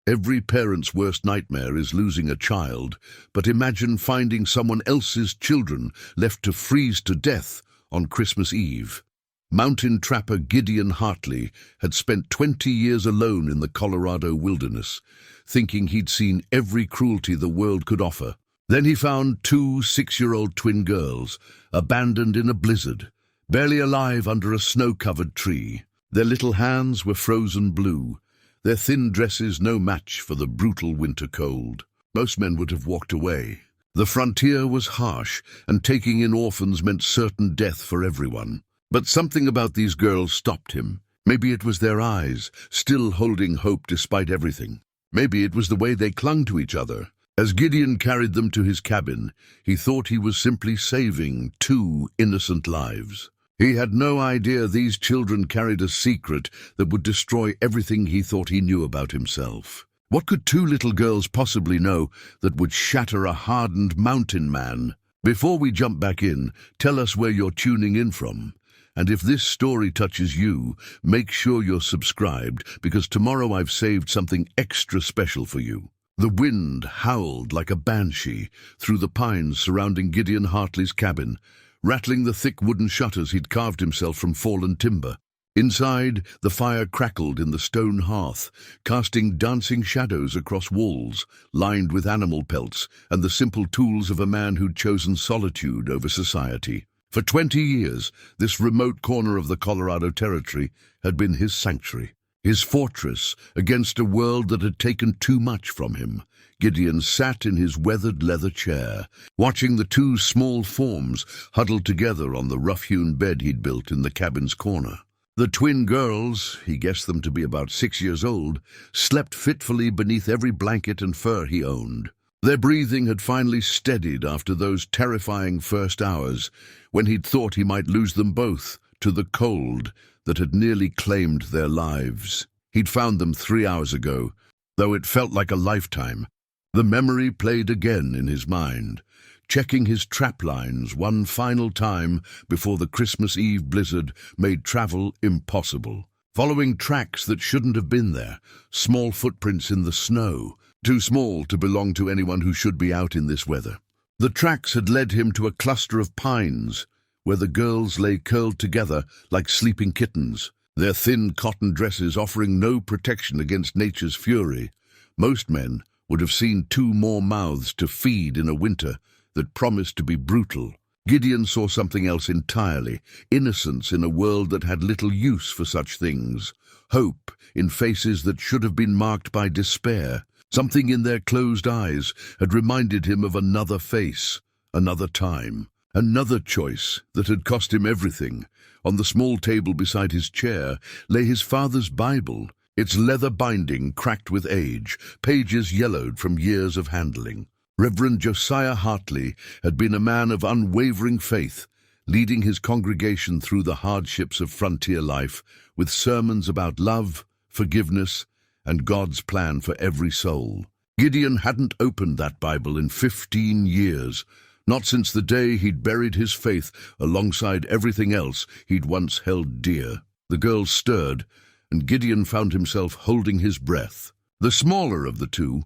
Every parent's worst nightmare is losing a child, but imagine finding someone else's children left to freeze to death on Christmas Eve. Mountain trapper Gideon Hartley had spent 20 years alone in the Colorado wilderness, thinking he'd seen every cruelty the world could offer. Then he found two 6-year-old twin girls, abandoned in a blizzard, barely alive under a snow-covered tree. Their little hands were frozen blue, their thin dresses no match for the brutal winter cold. Most men would have walked away. The frontier was harsh, and taking in orphans meant certain death for everyone. But something about these girls stopped him. Maybe it was their eyes, still holding hope despite everything. Maybe it was the way they clung to each other. As Gideon carried them to his cabin, he thought he was simply saving 2 innocent lives. He had no idea these children carried a secret that would destroy everything he thought he knew about himself. What could 2 little girls possibly know that would shatter a hardened mountain man? Before we jump back in, tell us where you're tuning in from. And if this story touches you, make sure you're subscribed, because tomorrow I've saved something extra special for you. The wind howled like a banshee through the pines surrounding Gideon Hartley's cabin, rattling the thick wooden shutters he'd carved himself from fallen timber. Inside, the fire crackled in the stone hearth, casting dancing shadows across walls, lined with animal pelts and the simple tools of a man who'd chosen solitude over society. For 20 years, this remote corner of the Colorado Territory had been his sanctuary, his fortress against a world that had taken too much from him. Gideon sat in his weathered leather chair, watching the 2 small forms huddled together on the rough-hewn bed he'd built in the cabin's corner. The twin girls, he guessed them to be about 6 years old, slept fitfully beneath every blanket and fur he owned. Their breathing had finally steadied after those terrifying first hours, when he'd thought he might lose them both to the cold that had nearly claimed their lives. He'd found them 3 hours ago, though it felt like a lifetime. The memory played again in his mind, checking his trap lines one final time before the Christmas Eve blizzard made travel impossible. Following tracks that shouldn't have been there, small footprints in the snow, too small to belong to anyone who should be out in this weather. The tracks had led him to a cluster of pines, where the girls lay curled together like sleeping kittens, their thin cotton dresses offering no protection against nature's fury. Most men would have seen 2 more mouths to feed in a winter that promised to be brutal. Gideon saw something else entirely, innocence in a world that had little use for such things, hope in faces that should have been marked by despair. Something in their closed eyes had reminded him of another face, another time, another choice that had cost him everything. On the small table beside his chair lay his father's Bible, its leather binding cracked with age, pages yellowed from years of handling. Reverend Josiah Hartley had been a man of unwavering faith, leading his congregation through the hardships of frontier life with sermons about love, forgiveness, and God's plan for every soul. Gideon hadn't opened that Bible in 15 years, not since the day he'd buried his faith alongside everything else he'd once held dear. The girls stirred, and Gideon found himself holding his breath. The smaller of the 2,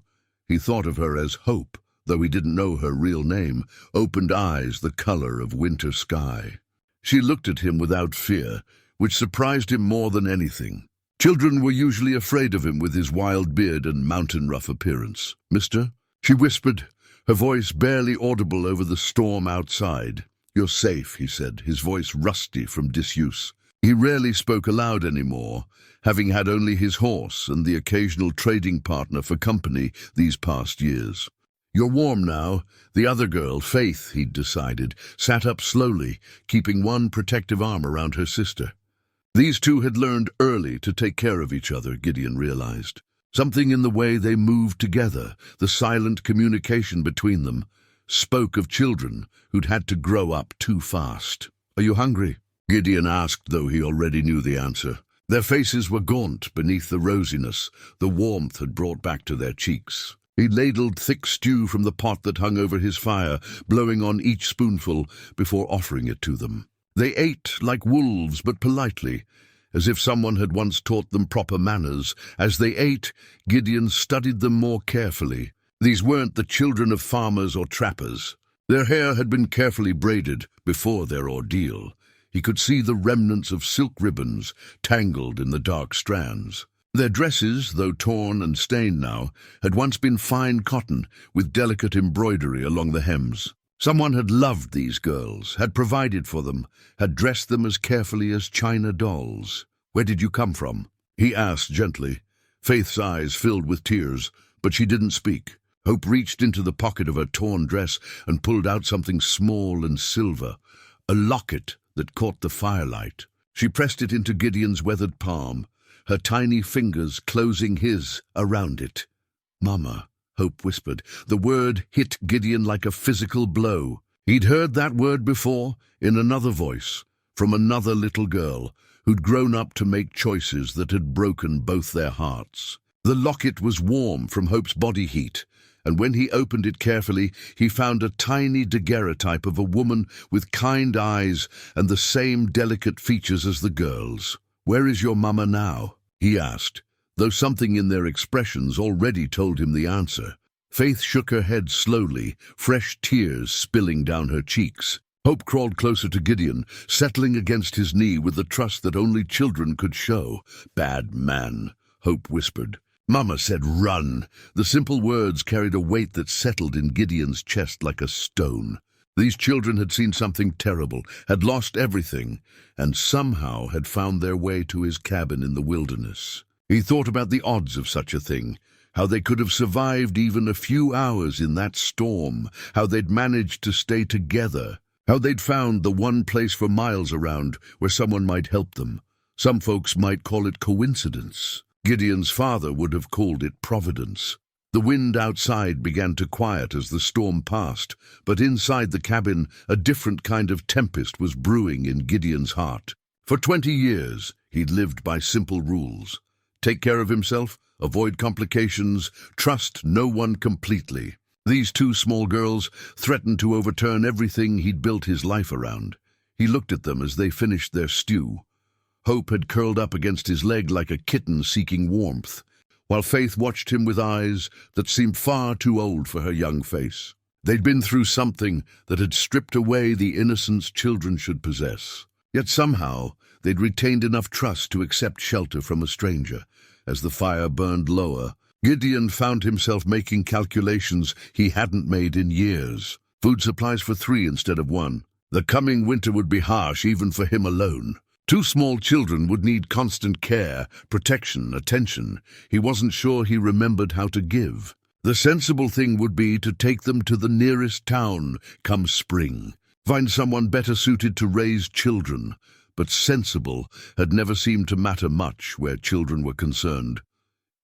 he thought of her as Hope, though he didn't know her real name, opened eyes the color of winter sky. She looked at him without fear, which surprised him more than anything. Children were usually afraid of him with his wild beard and mountain-rough appearance. "Mister?" she whispered, her voice barely audible over the storm outside. "You're safe," he said, his voice rusty from disuse. He rarely spoke aloud anymore, having had only his horse and the occasional trading partner for company these past years. "You're warm now." The other girl, Faith, he'd decided, sat up slowly, keeping one protective arm around her sister. These 2 had learned early to take care of each other, Gideon realized. Something in the way they moved together, the silent communication between them, spoke of children who'd had to grow up too fast. "Are you hungry?" Gideon asked, though he already knew the answer. Their faces were gaunt beneath the rosiness the warmth had brought back to their cheeks. He ladled thick stew from the pot that hung over his fire, blowing on each spoonful before offering it to them. They ate like wolves, but politely, as if someone had once taught them proper manners. As they ate, Gideon studied them more carefully. These weren't the children of farmers or trappers. Their hair had been carefully braided before their ordeal. He could see the remnants of silk ribbons tangled in the dark strands. Their dresses, though torn and stained now, had once been fine cotton with delicate embroidery along the hems. Someone had loved these girls, had provided for them, had dressed them as carefully as china dolls. "Where did you come from?" he asked gently. Faith's eyes filled with tears, but she didn't speak. Hope reached into the pocket of her torn dress and pulled out something small and silver, a locket that caught the firelight. She pressed it into Gideon's weathered palm, her tiny fingers closing his around it. "Mama," Hope whispered. The word hit Gideon like a physical blow. He'd heard that word before, in another voice, from another little girl who'd grown up to make choices that had broken both their hearts. The locket was warm from Hope's body heat, and when he opened it carefully, he found a tiny daguerreotype of a woman with kind eyes and the same delicate features as the girls. "Where is your mama now?" he asked, though something in their expressions already told him the answer. Faith shook her head slowly, fresh tears spilling down her cheeks. Hope crawled closer to Gideon, settling against his knee with the trust that only children could show. "Bad man," Hope whispered. "Mama said run." The simple words carried a weight that settled in Gideon's chest like a stone. These children had seen something terrible, had lost everything, and somehow had found their way to his cabin in the wilderness. He thought about the odds of such a thing, how they could have survived even a few hours in that storm, how they'd managed to stay together, how they'd found the one place for miles around where someone might help them. Some folks might call it coincidence. Gideon's father would have called it providence. The wind outside began to quiet as the storm passed, but inside the cabin a different kind of tempest was brewing in Gideon's heart. For 20 years he'd lived by simple rules. Take care of himself, avoid complications, trust no one completely. These two small girls threatened to overturn everything he'd built his life around. He looked at them as they finished their stew. Hope had curled up against his leg like a kitten seeking warmth, while Faith watched him with eyes that seemed far too old for her young face. They'd been through something that had stripped away the innocence children should possess. Yet somehow they'd retained enough trust to accept shelter from a stranger. As the fire burned lower, Gideon found himself making calculations he hadn't made in years. Food supplies for 3 instead of 1. The coming winter would be harsh even for him alone. 2 small children would need constant care, protection, attention. He wasn't sure he remembered how to give. The sensible thing would be to take them to the nearest town come spring. Find someone better suited to raise children. But sensible had never seemed to matter much where children were concerned.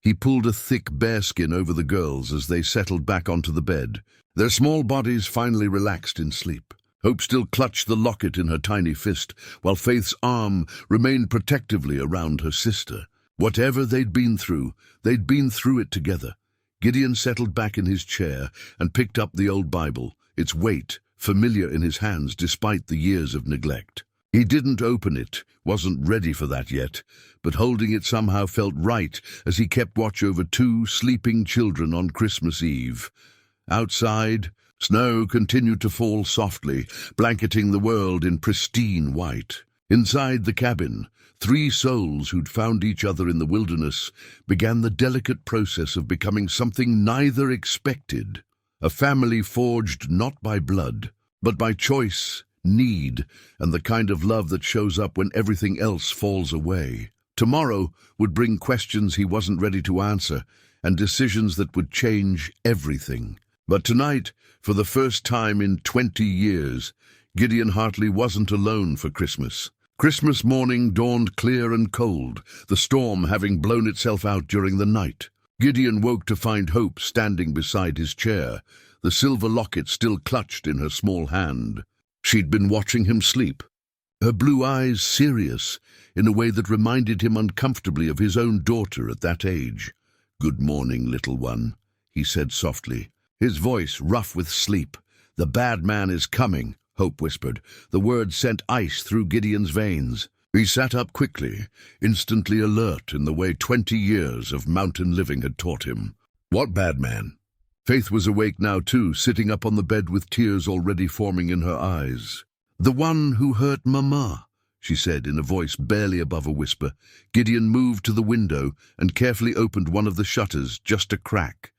He pulled a thick bearskin over the girls as they settled back onto the bed. Their small bodies finally relaxed in sleep. Hope still clutched the locket in her tiny fist, while Faith's arm remained protectively around her sister. Whatever they'd been through it together. Gideon settled back in his chair and picked up the old Bible, its weight familiar in his hands despite the years of neglect. He didn't open it, wasn't ready for that yet, but holding it somehow felt right as he kept watch over 2 sleeping children on Christmas Eve. Outside, snow continued to fall softly, blanketing the world in pristine white. Inside the cabin, 3 souls who'd found each other in the wilderness began the delicate process of becoming something neither expected. A family forged not by blood, but by choice, need, and the kind of love that shows up when everything else falls away. Tomorrow would bring questions he wasn't ready to answer, and decisions that would change everything. But tonight, for the first time in 20 years, Gideon Hartley wasn't alone for Christmas. Christmas morning dawned clear and cold, the storm having blown itself out during the night. Gideon woke to find Hope standing beside his chair, the silver locket still clutched in her small hand. She'd been watching him sleep, her blue eyes serious in a way that reminded him uncomfortably of his own daughter at that age. "Good morning, little one," he said softly, his voice rough with sleep. "The bad man is coming," Hope whispered. The word sent ice through Gideon's veins. He sat up quickly, instantly alert in the way 20 years of mountain living had taught him. What bad man? Faith was awake now too, sitting up on the bed with tears already forming in her eyes. The one who hurt Mama, she said in a voice barely above a whisper. Gideon moved to the window and carefully opened one of the shutters, just a crack.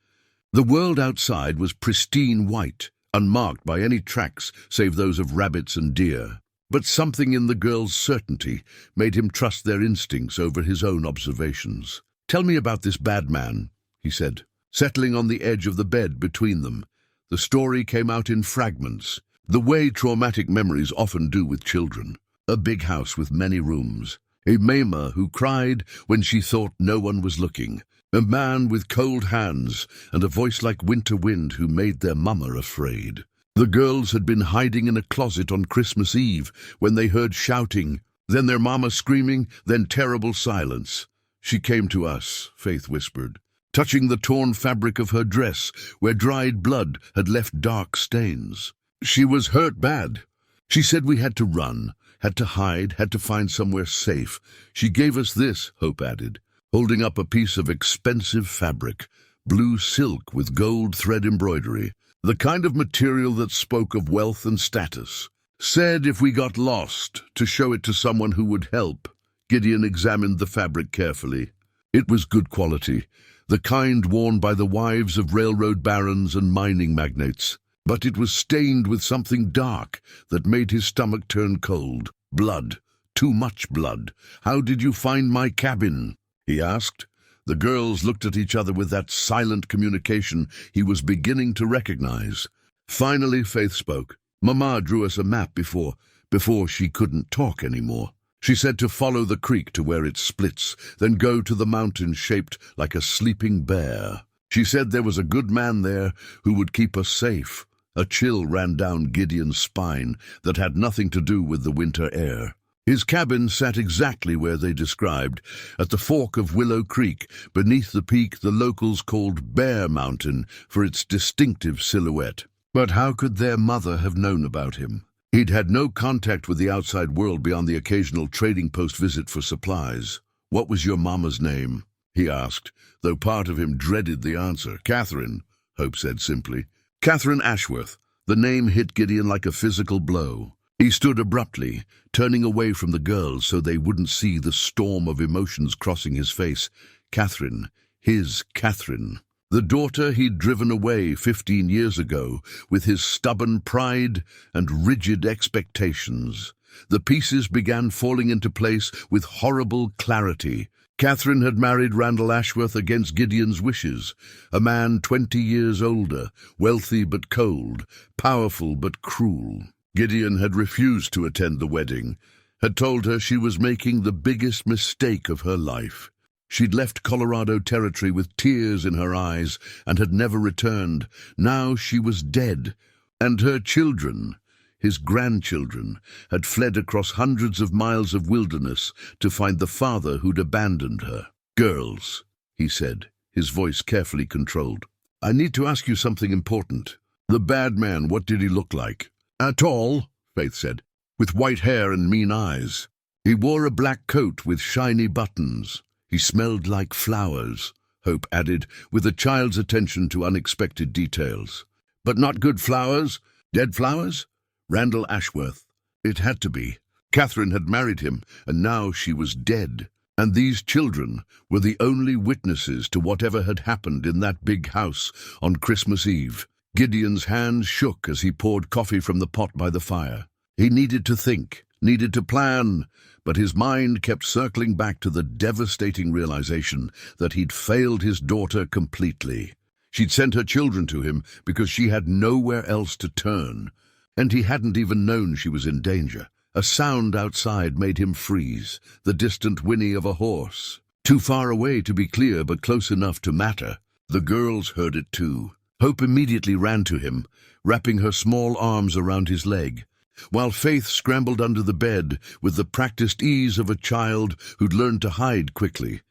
The world outside was pristine white, unmarked by any tracks save those of rabbits and deer. But something in the girl's certainty made him trust their instincts over his own observations. "Tell me about this bad man," he said, settling on the edge of the bed between them. The story came out in fragments, the way traumatic memories often do with children. A big house with many rooms. A mama who cried when she thought no one was looking. A man with cold hands and a voice like winter wind who made their mama afraid. The girls had been hiding in a closet on Christmas Eve when they heard shouting, then their mama screaming, then terrible silence. "She came to us," Faith whispered, touching the torn fabric of her dress where dried blood had left dark stains. "She was hurt bad. She said we had to run, had to hide, had to find somewhere safe. She gave us this," Hope added, holding up a piece of expensive fabric, blue silk with gold thread embroidery. The kind of material that spoke of wealth and status. Said if we got lost, to show it to someone who would help. Gideon examined the fabric carefully. It was good quality, the kind worn by the wives of railroad barons and mining magnates. But it was stained with something dark that made his stomach turn cold. Blood. Too much blood. "How did you find my cabin?" he asked. The girls looked at each other with that silent communication he was beginning to recognize. Finally, Faith spoke. "Mama drew us a map before she couldn't talk anymore. She said to follow the creek to where it splits, then go to the mountain shaped like a sleeping bear. She said there was a good man there who would keep us safe." A chill ran down Gideon's spine that had nothing to do with the winter air. His cabin sat exactly where they described, at the fork of Willow Creek, beneath the peak the locals called Bear Mountain for its distinctive silhouette. But how could their mother have known about him? He'd had no contact with the outside world beyond the occasional trading post visit for supplies. "What was your mama's name?" he asked, though part of him dreaded the answer. "Catherine," Hope said simply. "Catherine Ashworth." The name hit Gideon like a physical blow. He stood abruptly, turning away from the girls so they wouldn't see the storm of emotions crossing his face. Catherine, his Catherine. The daughter he'd driven away 15 years ago with his stubborn pride and rigid expectations. The pieces began falling into place with horrible clarity. Catherine had married Randall Ashworth against Gideon's wishes, a man 20 years older, wealthy but cold, powerful but cruel. Gideon had refused to attend the wedding, had told her she was making the biggest mistake of her life. She'd left Colorado Territory with tears in her eyes and had never returned. Now she was dead, and her children, his grandchildren, had fled across hundreds of miles of wilderness to find the father who'd abandoned her. "Girls," he said, his voice carefully controlled, "I need to ask you something important. The bad man, what did he look like?" "Tall," Faith said, "with white hair and mean eyes. He wore a black coat with shiny buttons. He smelled like flowers," Hope added, with a child's attention to unexpected details. "But not good flowers? Dead flowers?" "Randall Ashworth. It had to be. Catherine had married him, and now she was dead. And these children were the only witnesses to whatever had happened in that big house on Christmas Eve." Gideon's hands shook as he poured coffee from the pot by the fire. He needed to think, needed to plan, but his mind kept circling back to the devastating realization that he'd failed his daughter completely. She'd sent her children to him because she had nowhere else to turn, and he hadn't even known she was in danger. A sound outside made him freeze, the distant whinny of a horse. Too far away to be clear, but close enough to matter. The girls heard it too. Hope immediately ran to him, wrapping her small arms around his leg, while Faith scrambled under the bed with the practiced ease of a child who'd learned to hide quickly.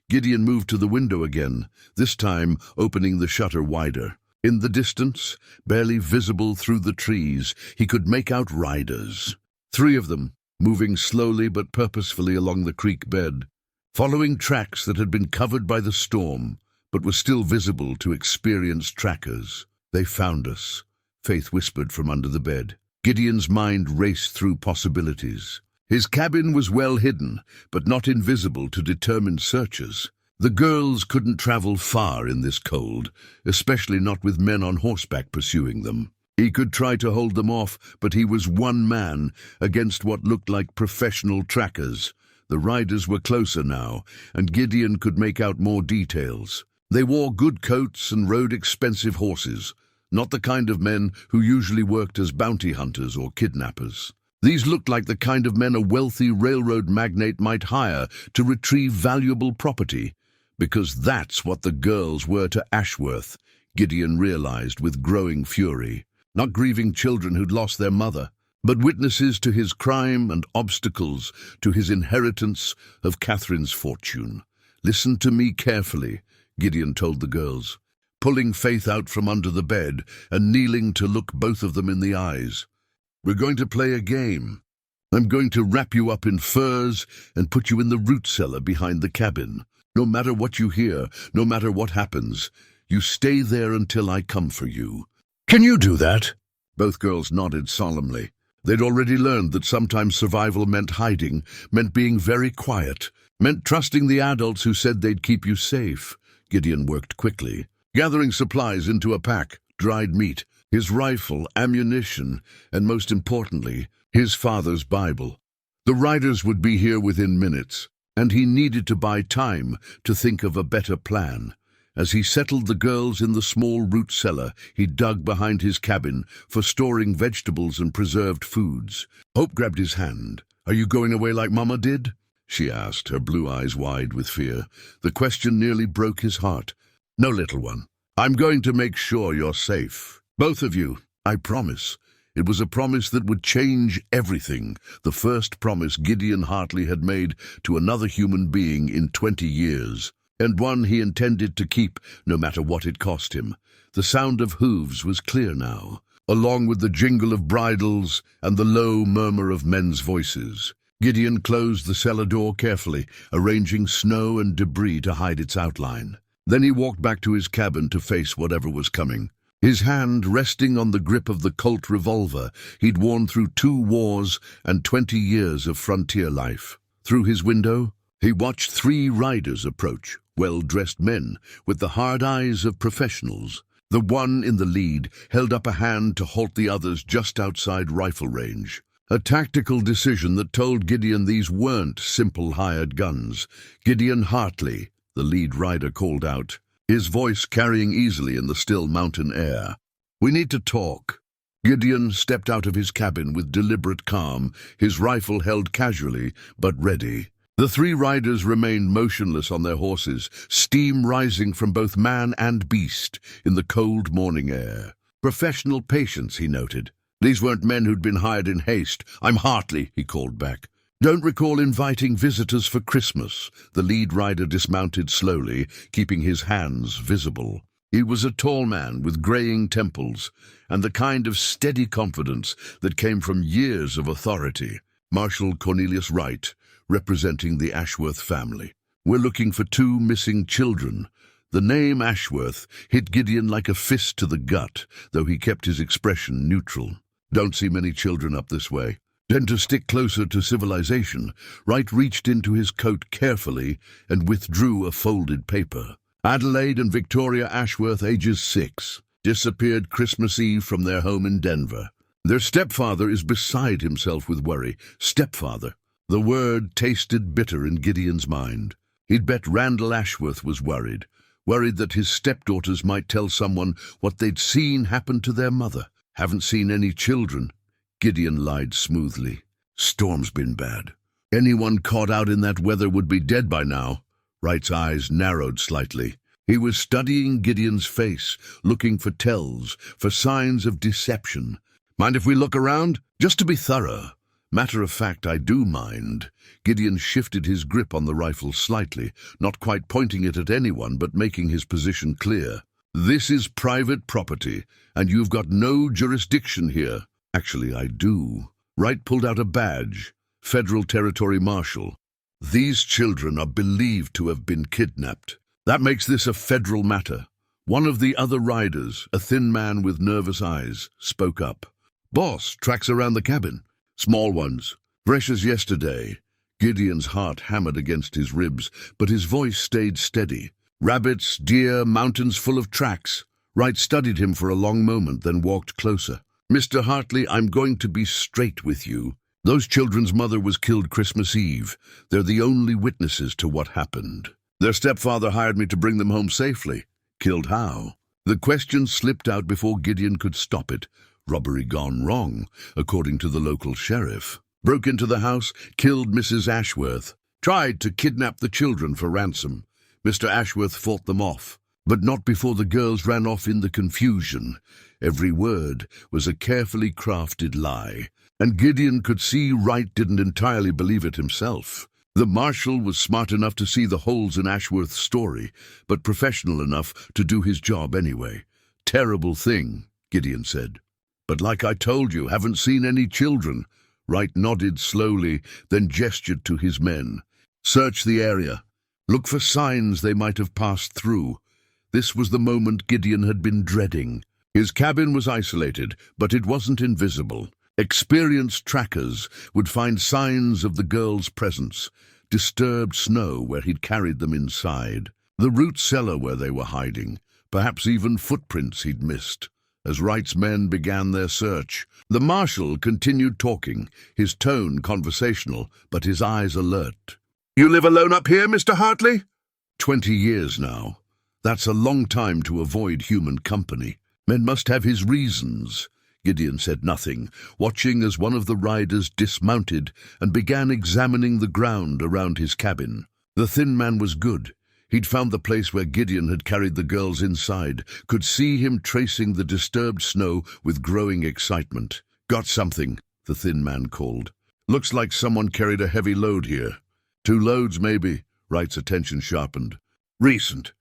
Gideon moved to the window again, this time opening the shutter wider. In the distance, barely visible through the trees, he could make out riders. 3 of them, moving slowly but purposefully along the creek bed, following tracks that had been covered by the storm, but were still visible to experienced trackers. "They found us," Faith whispered from under the bed. Gideon's mind raced through possibilities. His cabin was well hidden, but not invisible to determined searchers. The girls couldn't travel far in this cold, especially not with men on horseback pursuing them. He could try to hold them off, but he was one man against what looked like professional trackers. The riders were closer now, and Gideon could make out more details. They wore good coats and rode expensive horses, not the kind of men who usually worked as bounty hunters or kidnappers. These looked like the kind of men a wealthy railroad magnate might hire to retrieve valuable property, because that's what the girls were to Ashworth, Gideon realized with growing fury. Not grieving children who'd lost their mother, but witnesses to his crime and obstacles to his inheritance of Catherine's fortune. "Listen to me carefully," Gideon told the girls, pulling Faith out from under the bed and kneeling to look both of them in the eyes. "We're going to play a game. I'm going to wrap you up in furs and put you in the root cellar behind the cabin. No matter what you hear, no matter what happens, you stay there until I come for you. Can you do that?" Both girls nodded solemnly. They'd already learned that sometimes survival meant hiding, meant being very quiet, meant trusting the adults who said they'd keep you safe. Gideon worked quickly, gathering supplies into a pack, dried meat, his rifle, ammunition, and most importantly, his father's Bible. The riders would be here within minutes, and he needed to buy time to think of a better plan. As he settled the girls in the small root cellar he dug behind his cabin for storing vegetables and preserved foods, Hope grabbed his hand. "Are you going away like Mama did?" she asked, her blue eyes wide with fear. The question nearly broke his heart. "No, little one. I'm going to make sure you're safe. Both of you, I promise." It was a promise that would change everything, the first promise Gideon Hartley had made to another human being in 20 years. And one he intended to keep, no matter what it cost him. The sound of hooves was clear now, along with the jingle of bridles and the low murmur of men's voices. Gideon closed the cellar door carefully, arranging snow and debris to hide its outline. Then he walked back to his cabin to face whatever was coming, his hand resting on the grip of the Colt revolver he'd worn through 2 wars and 20 years of frontier life. Through his window, he watched 3 riders approach, well-dressed men with the hard eyes of professionals. The one in the lead held up a hand to halt the others just outside rifle range. A tactical decision that told Gideon these weren't simple hired guns. "Gideon Hartley," the lead rider called out, his voice carrying easily in the still mountain air. "We need to talk." Gideon stepped out of his cabin with deliberate calm, his rifle held casually but ready. The 3 riders remained motionless on their horses, steam rising from both man and beast in the cold morning air. Professional patience, he noted. These weren't men who'd been hired in haste. "I'm Hartley," he called back. "Don't recall inviting visitors for Christmas." The lead rider dismounted slowly, keeping his hands visible. He was a tall man with graying temples and the kind of steady confidence that came from years of authority. Marshal Cornelius Wright, representing the Ashworth family. "We're looking for 2 missing children." The name Ashworth hit Gideon like a fist to the gut, though he kept his expression neutral. "Don't see many children up this way." Then, to stick closer to civilization, Wright reached into his coat carefully and withdrew a folded paper. "Adelaide and Victoria Ashworth, ages 6, disappeared Christmas Eve from their home in Denver. Their stepfather is beside himself with worry." Stepfather. The word tasted bitter in Gideon's mind. He'd bet Randall Ashworth was worried that his stepdaughters might tell someone what they'd seen happen to their mother. "Haven't seen any children," Gideon lied smoothly. "Storm's been bad. Anyone caught out in that weather would be dead by now." Wright's eyes narrowed slightly. He was studying Gideon's face, looking for tells, for signs of deception. "Mind if we look around? Just to be thorough." "Matter of fact, I do mind." Gideon shifted his grip on the rifle slightly, not quite pointing it at anyone, but making his position clear. "This is private property, and you've got no jurisdiction here." "Actually, I do." Wright pulled out a badge. Federal Territory Marshal. These children are believed to have been kidnapped. That makes this a federal matter. One of the other riders, a thin man with nervous eyes, spoke up. Boss, tracks around the cabin. Small ones. Fresh as yesterday. Gideon's heart hammered against his ribs, but his voice stayed steady. Rabbits, deer, mountains full of tracks. Wright studied him for a long moment, then walked closer. Mr. Hartley, I'm going to be straight with you. Those children's mother was killed Christmas Eve. They're the only witnesses to what happened. Their stepfather hired me to bring them home safely. Killed how? The question slipped out before Gideon could stop it. Robbery gone wrong, according to the local sheriff. Broke into the house, killed Mrs. Ashworth. Tried to kidnap the children for ransom. Mr. Ashworth fought them off, but not before the girls ran off in the confusion. Every word was a carefully crafted lie, and Gideon could see Wright didn't entirely believe it himself. The marshal was smart enough to see the holes in Ashworth's story, but professional enough to do his job anyway. Terrible thing, Gideon said. But like I told you, haven't seen any children. Wright nodded slowly, then gestured to his men. Search the area. Look for signs they might have passed through. This was the moment Gideon had been dreading. His cabin was isolated, but it wasn't invisible. Experienced trackers would find signs of the girls' presence. Disturbed snow where he'd carried them inside. The root cellar where they were hiding. Perhaps even footprints he'd missed. As Wright's men began their search, the marshal continued talking, his tone conversational, but his eyes alert. You live alone up here, Mr. Hartley? 20 years now. That's a long time to avoid human company. Men must have his reasons. Gideon said nothing, watching as one of the riders dismounted and began examining the ground around his cabin. The thin man was good. He'd found the place where Gideon had carried the girls inside, could see him tracing the disturbed snow with growing excitement. Got something, the thin man called. Looks like someone carried a heavy load here. 2 loads, maybe. Wright's attention sharpened. Recent.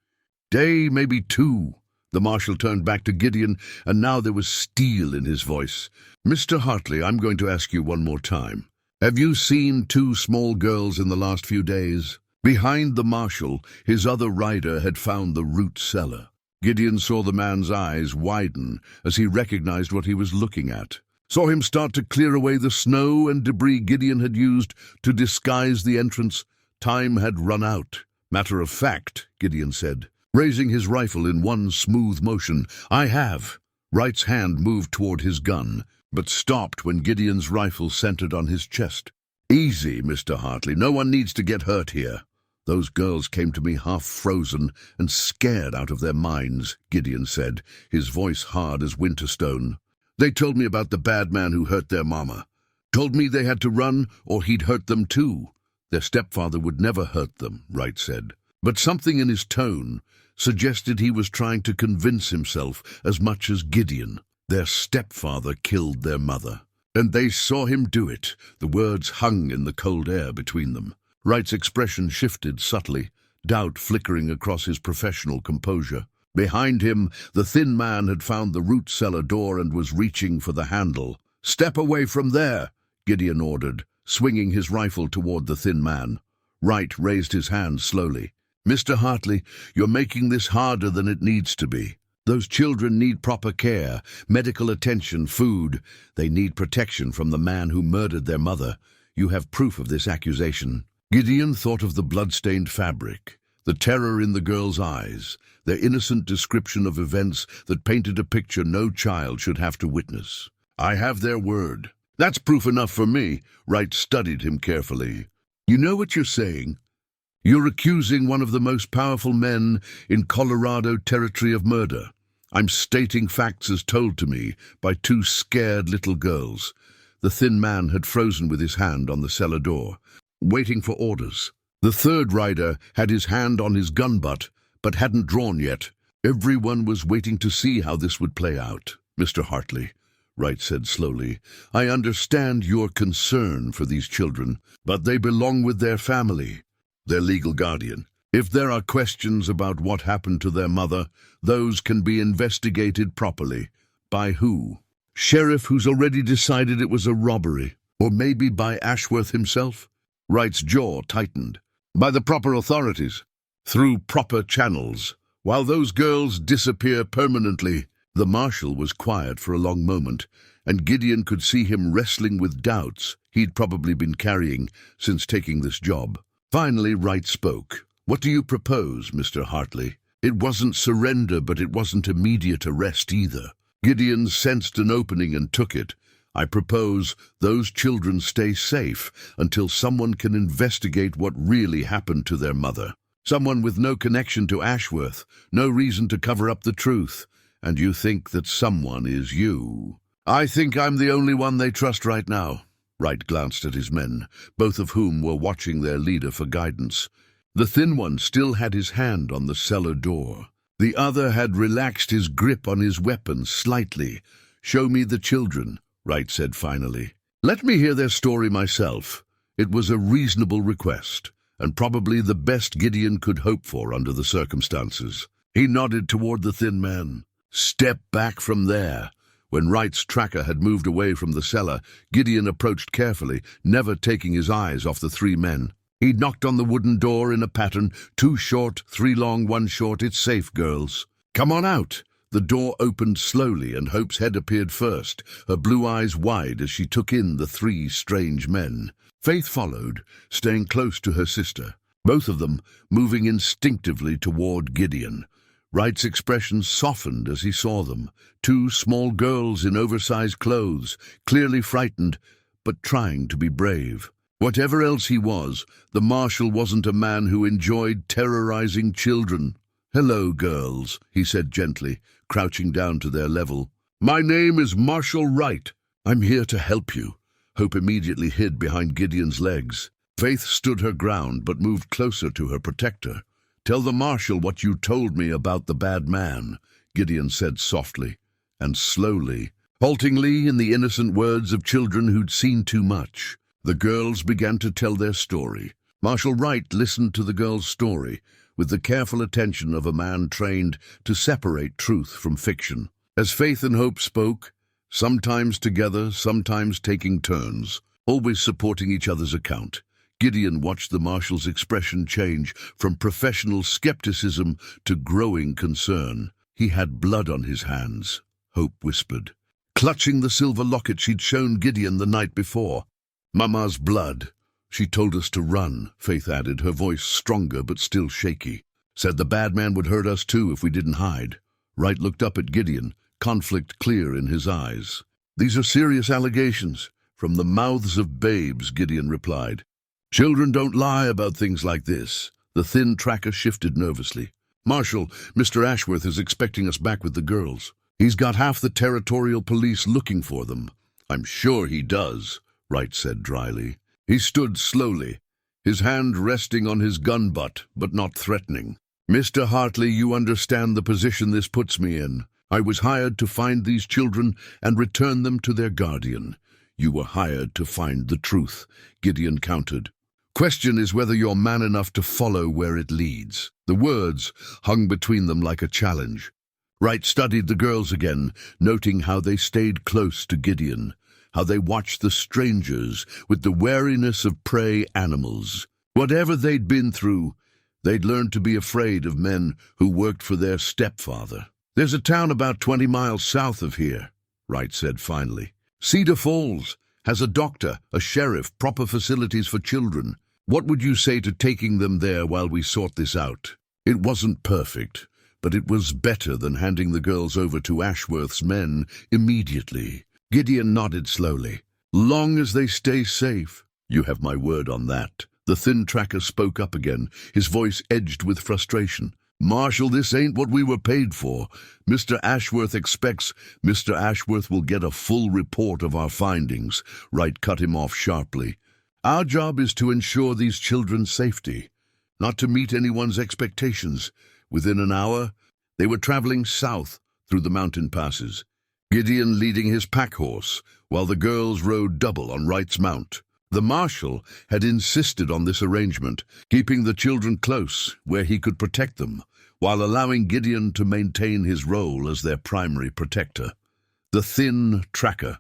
Day, maybe 2. The marshal turned back to Gideon, and now there was steel in his voice. Mr. Hartley, I'm going to ask you one more time. Have you seen 2 small girls in the last few days? Behind the marshal, his other rider had found the root cellar. Gideon saw the man's eyes widen as he recognized what he was looking at. Saw him start to clear away the snow and debris Gideon had used to disguise the entrance. Time had run out. Matter of fact, Gideon said, raising his rifle in one smooth motion. I have. Wright's hand moved toward his gun, but stopped when Gideon's rifle centered on his chest. Easy, Mr. Hartley. No one needs to get hurt here. Those girls came to me half frozen and scared out of their minds, Gideon said, his voice hard as winter stone. They told me about the bad man who hurt their mama. Told me they had to run or he'd hurt them too. Their stepfather would never hurt them, Wright said. But something in his tone suggested he was trying to convince himself as much as Gideon. Their stepfather killed their mother. And they saw him do it. The words hung in the cold air between them. Wright's expression shifted subtly, doubt flickering across his professional composure. Behind him, the thin man had found the root cellar door and was reaching for the handle. Step away from there, Gideon ordered, swinging his rifle toward the thin man. Wright raised his hand slowly. Mr. Hartley, you're making this harder than it needs to be. Those children need proper care, medical attention, food. They need protection from the man who murdered their mother. You have proof of this accusation. Gideon thought of the blood-stained fabric, the terror in the girls' eyes, their innocent description of events that painted a picture no child should have to witness. I have their word. That's proof enough for me. Wright studied him carefully. You know what you're saying? You're accusing one of the most powerful men in Colorado Territory of murder. I'm stating facts as told to me by 2 scared little girls. The thin man had frozen with his hand on the cellar door, waiting for orders. The third rider had his hand on his gun butt, but hadn't drawn yet. Everyone was waiting to see how this would play out. Mr. Hartley, Wright said slowly, I understand your concern for these children, but they belong with their family, their legal guardian. If there are questions about what happened to their mother, those can be investigated properly. By who? Sheriff who's already decided it was a robbery. Or maybe by Ashworth himself? Wright's jaw tightened. By the proper authorities, through proper channels. While those girls disappear permanently. The marshal was quiet for a long moment, and Gideon could see him wrestling with doubts he'd probably been carrying since taking this job. Finally, Wright spoke. "What do you propose, Mr. Hartley?" It wasn't surrender, but it wasn't immediate arrest either. Gideon sensed an opening and took it. "I propose those children stay safe until someone can investigate what really happened to their mother. Someone with no connection to Ashworth, no reason to cover up the truth. And you think that someone is you." "I think I'm the only one they trust right now." Wright glanced at his men, both of whom were watching their leader for guidance. The thin one still had his hand on the cellar door. The other had relaxed his grip on his weapon slightly. "Show me the children," Wright said finally. "Let me hear their story myself." It was a reasonable request, and probably the best Gideon could hope for under the circumstances. He nodded toward the thin man. "Step back from there." When Wright's tracker had moved away from the cellar, Gideon approached carefully, never taking his eyes off the three men. He knocked on the wooden door in a pattern, 2 short, 3 long, 1 short. "It's safe, girls. Come on out." The door opened slowly, and Hope's head appeared first, her blue eyes wide as she took in the 3 strange men. Faith followed, staying close to her sister, both of them moving instinctively toward Gideon. Wright's expression softened as he saw them, 2 small girls in oversized clothes, clearly frightened, but trying to be brave. Whatever else he was, the marshal wasn't a man who enjoyed terrorizing children. "Hello, girls," he said gently, crouching down to their level. "My name is Marshal Wright. I'm here to help you." Hope immediately hid behind Gideon's legs. Faith stood her ground but moved closer to her protector. "Tell the marshal what you told me about the bad man," Gideon said softly and slowly, haltingly in the innocent words of children who'd seen too much. The girls began to tell their story. Marshal Wright listened to the girls' story with the careful attention of a man trained to separate truth from fiction. As Faith and Hope spoke, sometimes together, sometimes taking turns, always supporting each other's account, Gideon watched the marshal's expression change from professional skepticism to growing concern. "He had blood on his hands," Hope whispered, clutching the silver locket she'd shown Gideon the night before. "Mama's blood. She told us to run," Faith added, her voice stronger but still shaky. "Said the bad man would hurt us too if we didn't hide." Wright looked up at Gideon, conflict clear in his eyes. "These are serious allegations, from the mouths of babes," Gideon replied. "Children don't lie about things like this." The thin tracker shifted nervously. "Marshal, Mr. Ashworth is expecting us back with the girls. He's got half the territorial police looking for them." "I'm sure he does," Wright said dryly. He stood slowly, his hand resting on his gun butt, but not threatening. "Mr. Hartley, you understand the position this puts me in. I was hired to find these children and return them to their guardian. You were hired to find the truth," Gideon countered. "Question is whether you're man enough to follow where it leads." The words hung between them like a challenge. Wright studied the girls again, noting how they stayed close to Gideon, how they watched the strangers with the wariness of prey animals. Whatever they'd been through, they'd learned to be afraid of men who worked for their stepfather. "There's a town about 20 miles south of here," Wright said finally. "Cedar Falls has a doctor, a sheriff, proper facilities for children. What would you say to taking them there while we sort this out?" It wasn't perfect, but it was better than handing the girls over to Ashworth's men immediately. Gideon nodded slowly. "Long as they stay safe." "You have my word on that." The thin tracker spoke up again, his voice edged with frustration. "Marshal, this ain't what we were paid for. Mr. Ashworth expects—" "Mr. Ashworth will get a full report of our findings," Wright cut him off sharply. "Our job is to ensure these children's safety, not to meet anyone's expectations." Within an hour, they were traveling south through the mountain passes, Gideon leading his pack horse, while the girls rode double on Wright's mount. The marshal had insisted on this arrangement, keeping the children close where he could protect them, while allowing Gideon to maintain his role as their primary protector. The thin tracker,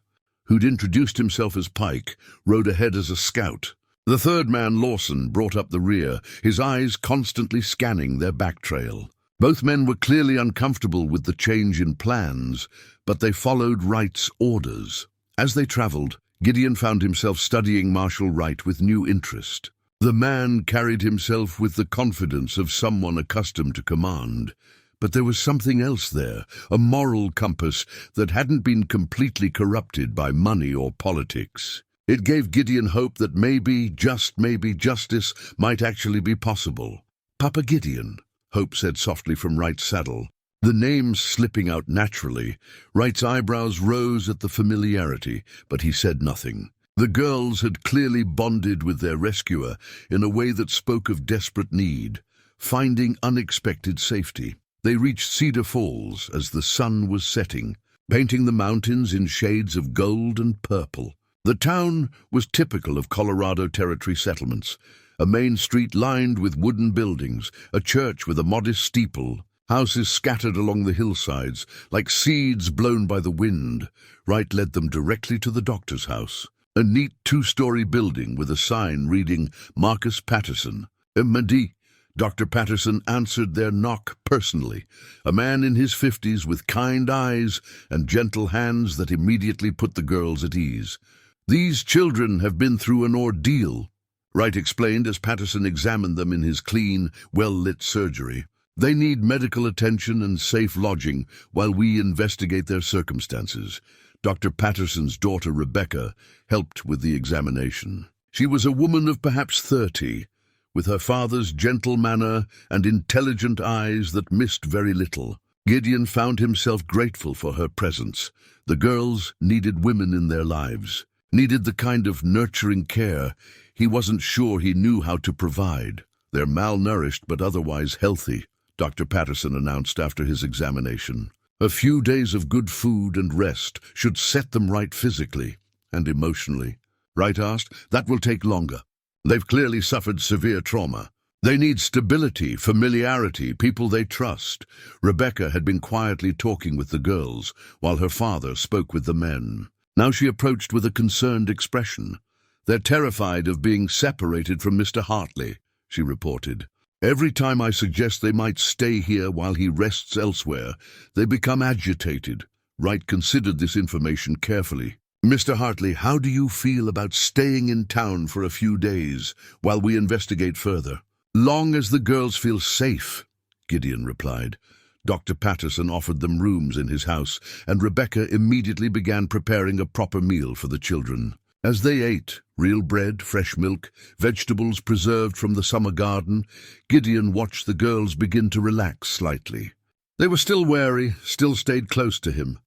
who'd introduced himself as Pike, rode ahead as a scout. The third man, Lawson, brought up the rear, his eyes constantly scanning their back trail. Both men were clearly uncomfortable with the change in plans, but they followed Wright's orders. As they traveled, Gideon found himself studying Marshal Wright with new interest. The man carried himself with the confidence of someone accustomed to command. But there was something else there, a moral compass that hadn't been completely corrupted by money or politics. It gave Gideon hope that maybe, just maybe, justice might actually be possible. "Papa Gideon," Hope said softly from Wright's saddle. The name slipping out naturally, Wright's eyebrows rose at the familiarity, but he said nothing. The girls had clearly bonded with their rescuer in a way that spoke of desperate need, finding unexpected safety. They reached Cedar Falls as the sun was setting, painting the mountains in shades of gold and purple. The town was typical of Colorado Territory settlements, a main street lined with wooden buildings, a church with a modest steeple, houses scattered along the hillsides like seeds blown by the wind. Wright led them directly to the doctor's house, a neat two-story building with a sign reading Marcus Patterson. "Madi." Dr. Patterson answered their knock personally, a man in his 50s with kind eyes and gentle hands that immediately put the girls at ease. "These children have been through an ordeal," Wright explained as Patterson examined them in his clean, well-lit surgery. "They need medical attention and safe lodging while we investigate their circumstances." Dr. Patterson's daughter, Rebecca, helped with the examination. She was a woman of perhaps 30, with her father's gentle manner and intelligent eyes that missed very little. Gideon found himself grateful for her presence. The girls needed women in their lives, needed the kind of nurturing care he wasn't sure he knew how to provide. "They're malnourished but otherwise healthy," Dr. Patterson announced after his examination. "A few days of good food and rest should set them right physically and emotionally." Wright asked, "That will take longer. They've clearly suffered severe trauma. They need stability, familiarity, people they trust." Rebecca had been quietly talking with the girls while her father spoke with the men. Now she approached with a concerned expression. "They're terrified of being separated from Mr. Hartley," she reported. "Every time I suggest they might stay here while he rests elsewhere, they become agitated." Wright considered this information carefully. "Mr. Hartley, how do you feel about staying in town for a few days while we investigate further?" "Long as the girls feel safe," Gideon replied. Dr. Patterson offered them rooms in his house, and Rebecca immediately began preparing a proper meal for the children. As they ate, real bread, fresh milk, vegetables preserved from the summer garden, Gideon watched the girls begin to relax slightly. They were still wary, still stayed close to him.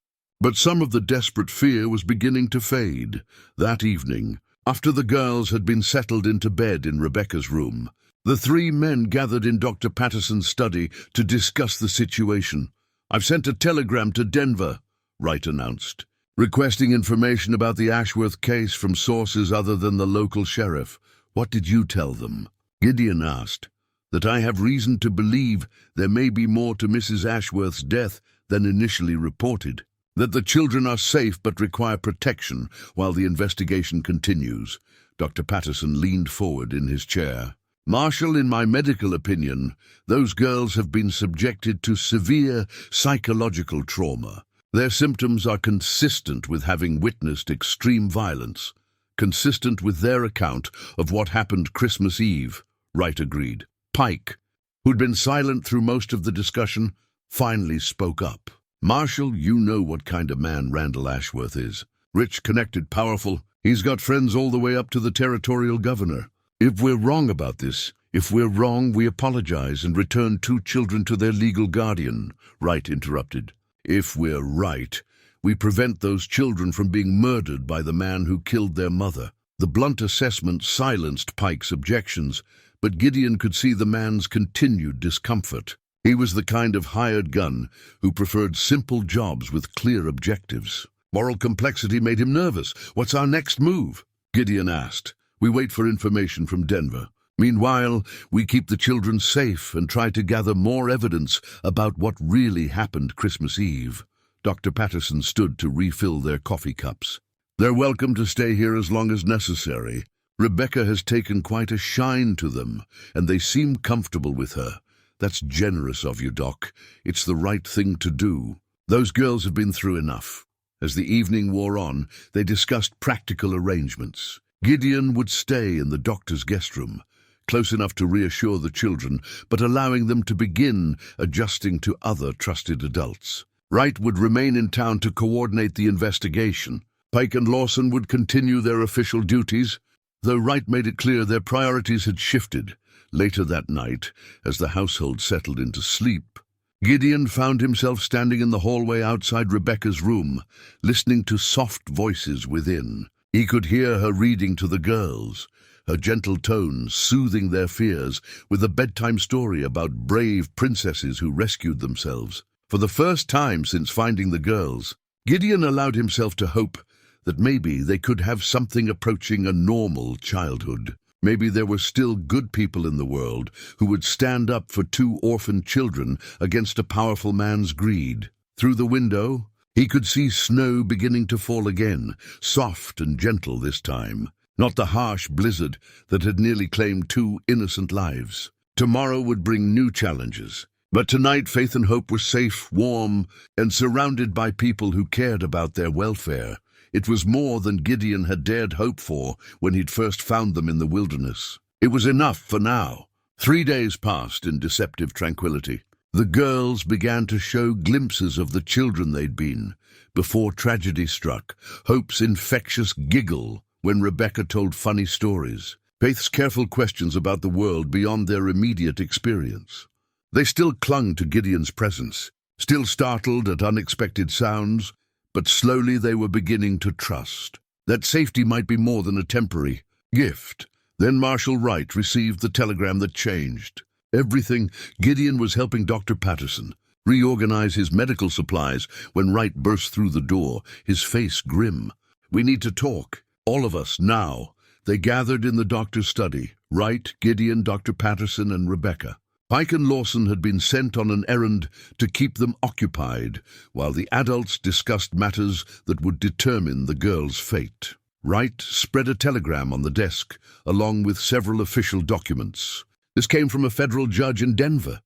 But some of the desperate fear was beginning to fade. That evening, after the girls had been settled into bed in Rebecca's room, the three men gathered in Dr. Patterson's study to discuss the situation. "I've sent a telegram to Denver," Wright announced, "requesting information about the Ashworth case from sources other than the local sheriff." "What did you tell them?" Gideon asked. "That I have reason to believe there may be more to Mrs. Ashworth's death than initially reported. That the children are safe but require protection while the investigation continues." Dr. Patterson leaned forward in his chair. "Marshal, in my medical opinion, those girls have been subjected to severe psychological trauma. Their symptoms are consistent with having witnessed extreme violence, consistent with their account of what happened Christmas Eve," Wright agreed. Pike, who'd been silent through most of the discussion, finally spoke up. "Marshal, you know what kind of man Randall Ashworth is. Rich, connected, powerful. He's got friends all the way up to the territorial governor. If we're wrong about this, if we're wrong, we apologize and return 2 children to their legal guardian," Wright interrupted. "If we're right, we prevent those children from being murdered by the man who killed their mother." The blunt assessment silenced Pike's objections, but Gideon could see the man's continued discomfort. He was the kind of hired gun who preferred simple jobs with clear objectives. Moral complexity made him nervous. "What's our next move?" Gideon asked. "We wait for information from Denver. Meanwhile, we keep the children safe and try to gather more evidence about what really happened Christmas Eve." Dr. Patterson stood to refill their coffee cups. They're welcome to stay here as long as necessary. Rebecca has taken quite a shine to them, and they seem comfortable with her. That's generous of you, Doc. It's the right thing to do. Those girls have been through enough. As the evening wore on, they discussed practical arrangements. Gideon would stay in the doctor's guest room, close enough to reassure the children, but allowing them to begin adjusting to other trusted adults. Wright would remain in town to coordinate the investigation. Pike and Lawson would continue their official duties, though Wright made it clear their priorities had shifted. Later that night, as the household settled into sleep, Gideon found himself standing in the hallway outside Rebecca's room, listening to soft voices within. He could hear her reading to the girls, her gentle tones soothing their fears with a bedtime story about brave princesses who rescued themselves. For the first time since finding the girls, Gideon allowed himself to hope that maybe they could have something approaching a normal childhood. Maybe there were still good people in the world who would stand up for two orphan children against a powerful man's greed. Through the window, he could see snow beginning to fall again, soft and gentle this time, not the harsh blizzard that had nearly claimed two innocent lives. Tomorrow would bring new challenges, but tonight faith and hope were safe, warm, and surrounded by people who cared about their welfare. It was more than Gideon had dared hope for when he'd first found them in the wilderness. It was enough for now. 3 days passed in deceptive tranquility. The girls began to show glimpses of the children they'd been, before tragedy struck, Hope's infectious giggle when Rebecca told funny stories, Faith's careful questions about the world beyond their immediate experience. They still clung to Gideon's presence, still startled at unexpected sounds, but slowly they were beginning to trust that safety might be more than a temporary gift. Then Marshal Wright received the telegram that changed everything. Gideon was helping Dr. Patterson reorganize his medical supplies when Wright burst through the door, his face grim. "We need to talk, all of us, now." They gathered in the doctor's study, Wright, Gideon, Dr. Patterson, and Rebecca. Pike and Lawson had been sent on an errand to keep them occupied, while the adults discussed matters that would determine the girls' fate. Wright spread a telegram on the desk, along with several official documents. This came from a federal judge in Denver,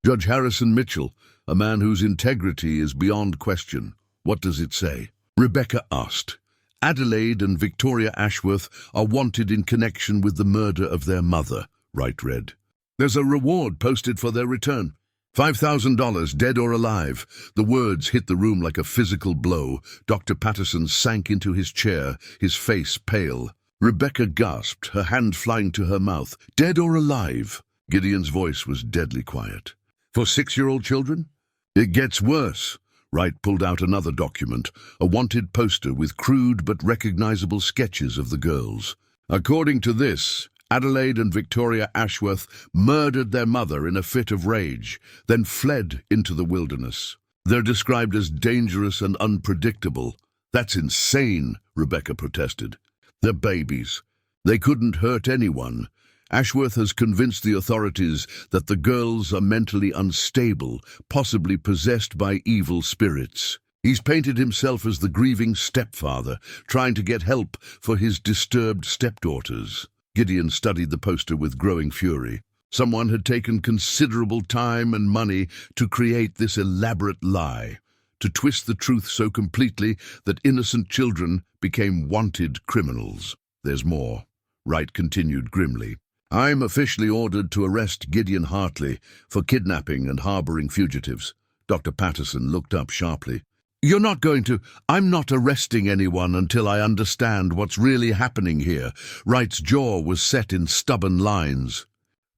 Judge Harrison Mitchell, a man whose integrity is beyond question. "What does it say?" Rebecca asked. "Adelaide and Victoria Ashworth are wanted in connection with the murder of their mother," Wright read. "There's a reward posted for their return. $5,000, dead or alive." The words hit the room like a physical blow. Dr. Patterson sank into his chair, his face pale. Rebecca gasped, her hand flying to her mouth. "Dead or alive?" Gideon's voice was deadly quiet. "For 6-year-old children?" "It gets worse." Wright pulled out another document, a wanted poster with crude but recognizable sketches of the girls. "According to this, Adelaide and Victoria Ashworth murdered their mother in a fit of rage, then fled into the wilderness. They're described as dangerous and unpredictable." "That's insane," Rebecca protested. "They're babies. They couldn't hurt anyone. Ashworth has convinced the authorities that the girls are mentally unstable, possibly possessed by evil spirits. He's painted himself as the grieving stepfather, trying to get help for his disturbed stepdaughters." Gideon studied the poster with growing fury. Someone had taken considerable time and money to create this elaborate lie, to twist the truth so completely that innocent children became wanted criminals. "There's more," Wright continued grimly. "I'm officially ordered to arrest Gideon Hartley for kidnapping and harboring fugitives." Dr. Patterson looked up sharply. "You're not going to—" "I'm not arresting anyone until I understand what's really happening here." Wright's jaw was set in stubborn lines.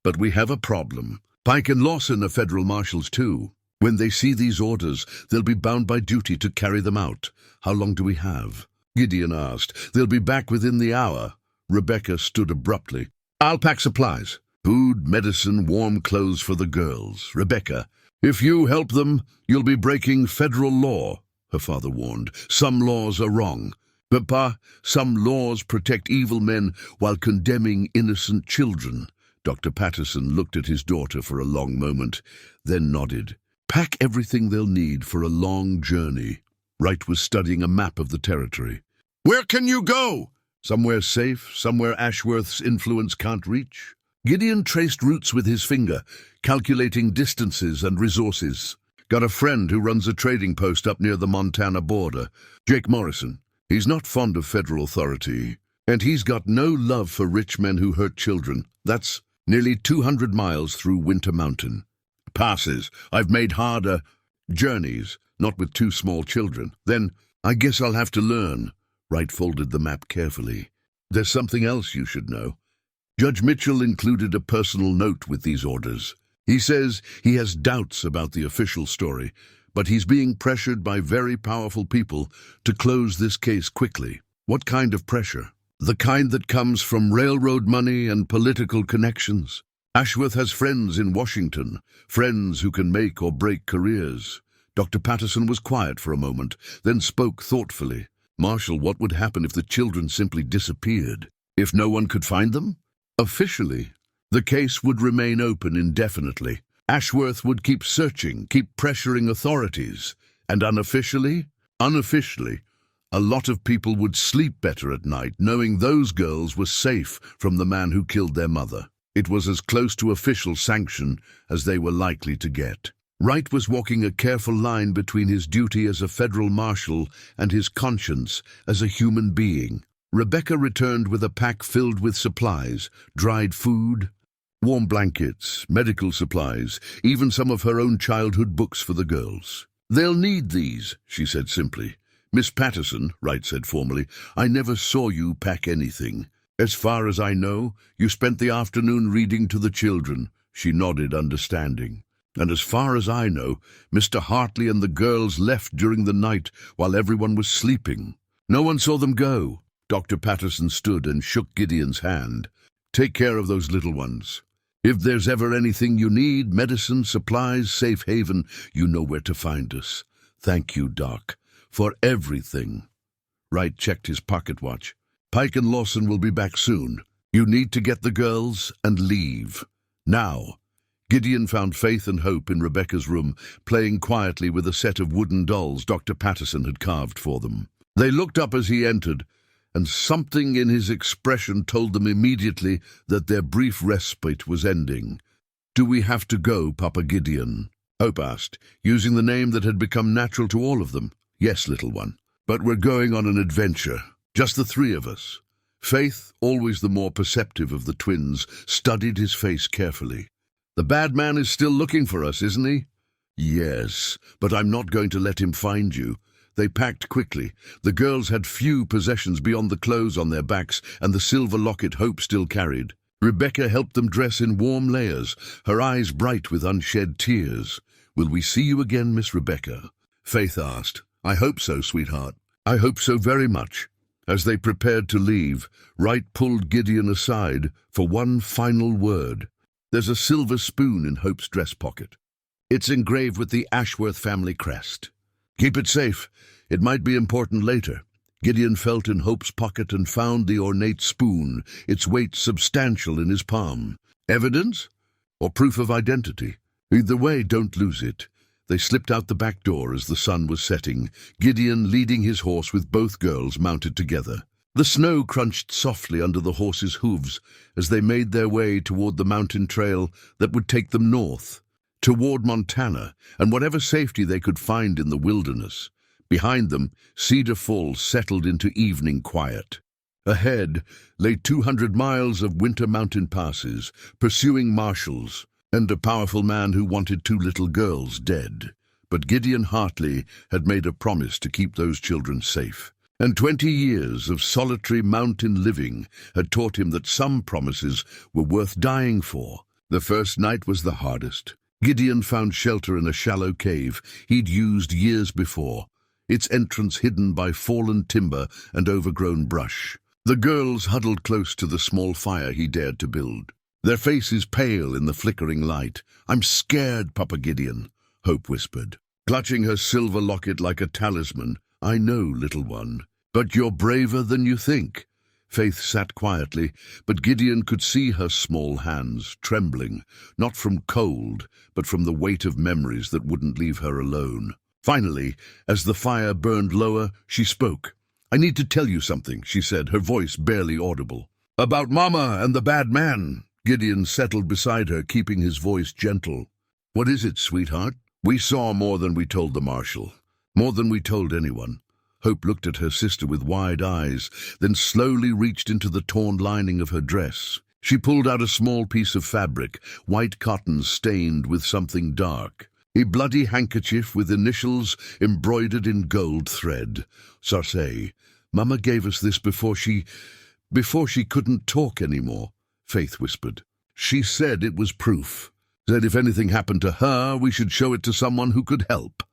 "But we have a problem. Pike and Lawson are federal marshals too. When they see these orders, they'll be bound by duty to carry them out. How long do we have?" Gideon asked. "They'll be back within the hour." Rebecca stood abruptly. "I'll pack supplies. Food, medicine, warm clothes for the girls." "Rebecca, if you help them, you'll be breaking federal law," her father warned. "Some laws are wrong. Papa, some laws protect evil men while condemning innocent children." Dr. Patterson looked at his daughter for a long moment, then nodded. "Pack everything they'll need for a long journey." Wright was studying a map of the territory. Where can you go? Somewhere safe, somewhere Ashworth's influence can't reach. Gideon traced routes with his finger, calculating distances and resources. Got a friend who runs a trading post up near the Montana border, Jake Morrison. He's not fond of federal authority, and he's got no love for rich men who hurt children. That's nearly 200 miles through Winter Mountain. Passes. I've made harder journeys, not with two small children. Then I guess I'll have to learn. Wright folded the map carefully. There's something else you should know. Judge Mitchell included a personal note with these orders. He says he has doubts about the official story, but he's being pressured by very powerful people to close this case quickly. What kind of pressure? The kind that comes from railroad money and political connections. Ashworth has friends in Washington, friends who can make or break careers. Dr. Patterson was quiet for a moment, then spoke thoughtfully. Marshal, what would happen if the children simply disappeared? If no one could find them? Officially, the case would remain open indefinitely. Ashworth would keep searching, keep pressuring authorities. And unofficially, a lot of people would sleep better at night knowing those girls were safe from the man who killed their mother. It was as close to official sanction as they were likely to get. Wright was walking a careful line between his duty as a federal marshal and his conscience as a human being. Rebecca returned with a pack filled with supplies, dried food, warm blankets, medical supplies, even some of her own childhood books for the girls. "They'll need these," she said simply. "Miss Patterson," Wright said formally, "I never saw you pack anything. As far as I know, you spent the afternoon reading to the children." She nodded, understanding. "And as far as I know, Mr. Hartley and the girls left during the night while everyone was sleeping. No one saw them go." Dr. Patterson stood and shook Gideon's hand. "Take care of those little ones. If there's ever anything you need, medicine, supplies, safe haven, you know where to find us. Thank you, Doc, for everything." Wright checked his pocket watch. "Pike and Lawson will be back soon. You need to get the girls and leave. Now." Gideon found faith and hope in Rebecca's room, playing quietly with a set of wooden dolls Dr. Patterson had carved for them. They looked up as he entered, and something in his expression told them immediately that their brief respite was ending. "Do we have to go, Papa Gideon?" Hope asked, using the name that had become natural to all of them. "Yes, little one. But we're going on an adventure. Just the three of us." Faith, always the more perceptive of the twins, studied his face carefully. "The bad man is still looking for us, isn't he?" "Yes, but I'm not going to let him find you." They packed quickly. The girls had few possessions beyond the clothes on their backs and the silver locket Hope still carried. Rebecca helped them dress in warm layers, her eyes bright with unshed tears. "Will we see you again, Miss Rebecca?" Faith asked. "I hope so, sweetheart. I hope so very much." As they prepared to leave, Wright pulled Gideon aside for one final word. "There's a silver spoon in Hope's dress pocket. It's engraved with the Ashworth family crest. Keep it safe. It might be important later." Gideon felt in Hope's pocket and found the ornate spoon, its weight substantial in his palm. Evidence? Or proof of identity? Either way, don't lose it. They slipped out the back door as the sun was setting, Gideon leading his horse with both girls mounted together. The snow crunched softly under the horses' hooves as they made their way toward the mountain trail that would take them north, toward Montana, and whatever safety they could find in the wilderness. Behind them, Cedar Falls settled into evening quiet. Ahead lay 200 miles of winter mountain passes, pursuing marshals, and a powerful man who wanted two little girls dead. But Gideon Hartley had made a promise to keep those children safe. And 20 years of solitary mountain living had taught him that some promises were worth dying for. The first night was the hardest. Gideon found shelter in a shallow cave he'd used years before, its entrance hidden by fallen timber and overgrown brush. The girls huddled close to the small fire he dared to build, their faces pale in the flickering light. "I'm scared, Papa Gideon," Hope whispered, clutching her silver locket like a talisman. "I know, little one, but you're braver than you think." Faith sat quietly, but Gideon could see her small hands trembling, not from cold, but from the weight of memories that wouldn't leave her alone. Finally, as the fire burned lower, she spoke. "I need to tell you something," she said, her voice barely audible. "About Mama and the bad man." Gideon settled beside her, keeping his voice gentle. "What is it, sweetheart?" "We saw more than we told the marshal. More than we told anyone." Hope looked at her sister with wide eyes, then slowly reached into the torn lining of her dress. She pulled out a small piece of fabric, white cotton stained with something dark. A bloody handkerchief with initials embroidered in gold thread. "Sarcey, Mama gave us this before she couldn't talk anymore," Faith whispered. "She said it was proof. Said if anything happened to her, we should show it to someone who could help."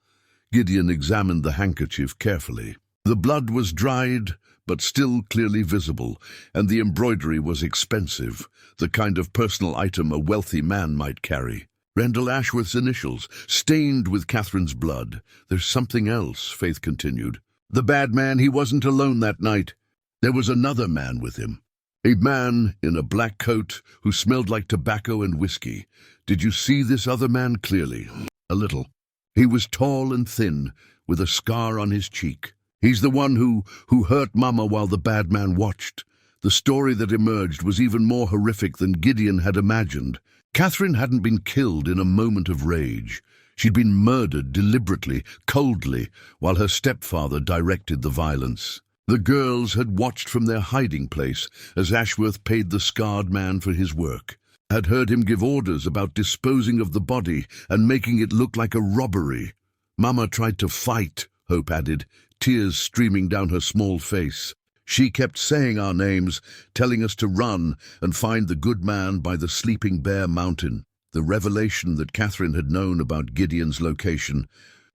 Gideon examined the handkerchief carefully. The blood was dried, but still clearly visible, and the embroidery was expensive, the kind of personal item a wealthy man might carry. Randall Ashworth's initials, stained with Catherine's blood. "There's something else," Faith continued. "The bad man, he wasn't alone that night. There was another man with him. A man in a black coat who smelled like tobacco and whiskey. Did you see this other man clearly?" "A little. He was tall and thin, with a scar on his cheek. He's the one who hurt Mama while the bad man watched." The story that emerged was even more horrific than Gideon had imagined. Catherine hadn't been killed in a moment of rage. She'd been murdered deliberately, coldly, while her stepfather directed the violence. The girls had watched from their hiding place as Ashworth paid the scarred man for his work, had heard him give orders about disposing of the body and making it look like a robbery. "Mama tried to fight," Hope added, tears streaming down her small face. "She kept saying our names, telling us to run and find the good man by the Sleeping Bear Mountain." The revelation that Catherine had known about Gideon's location,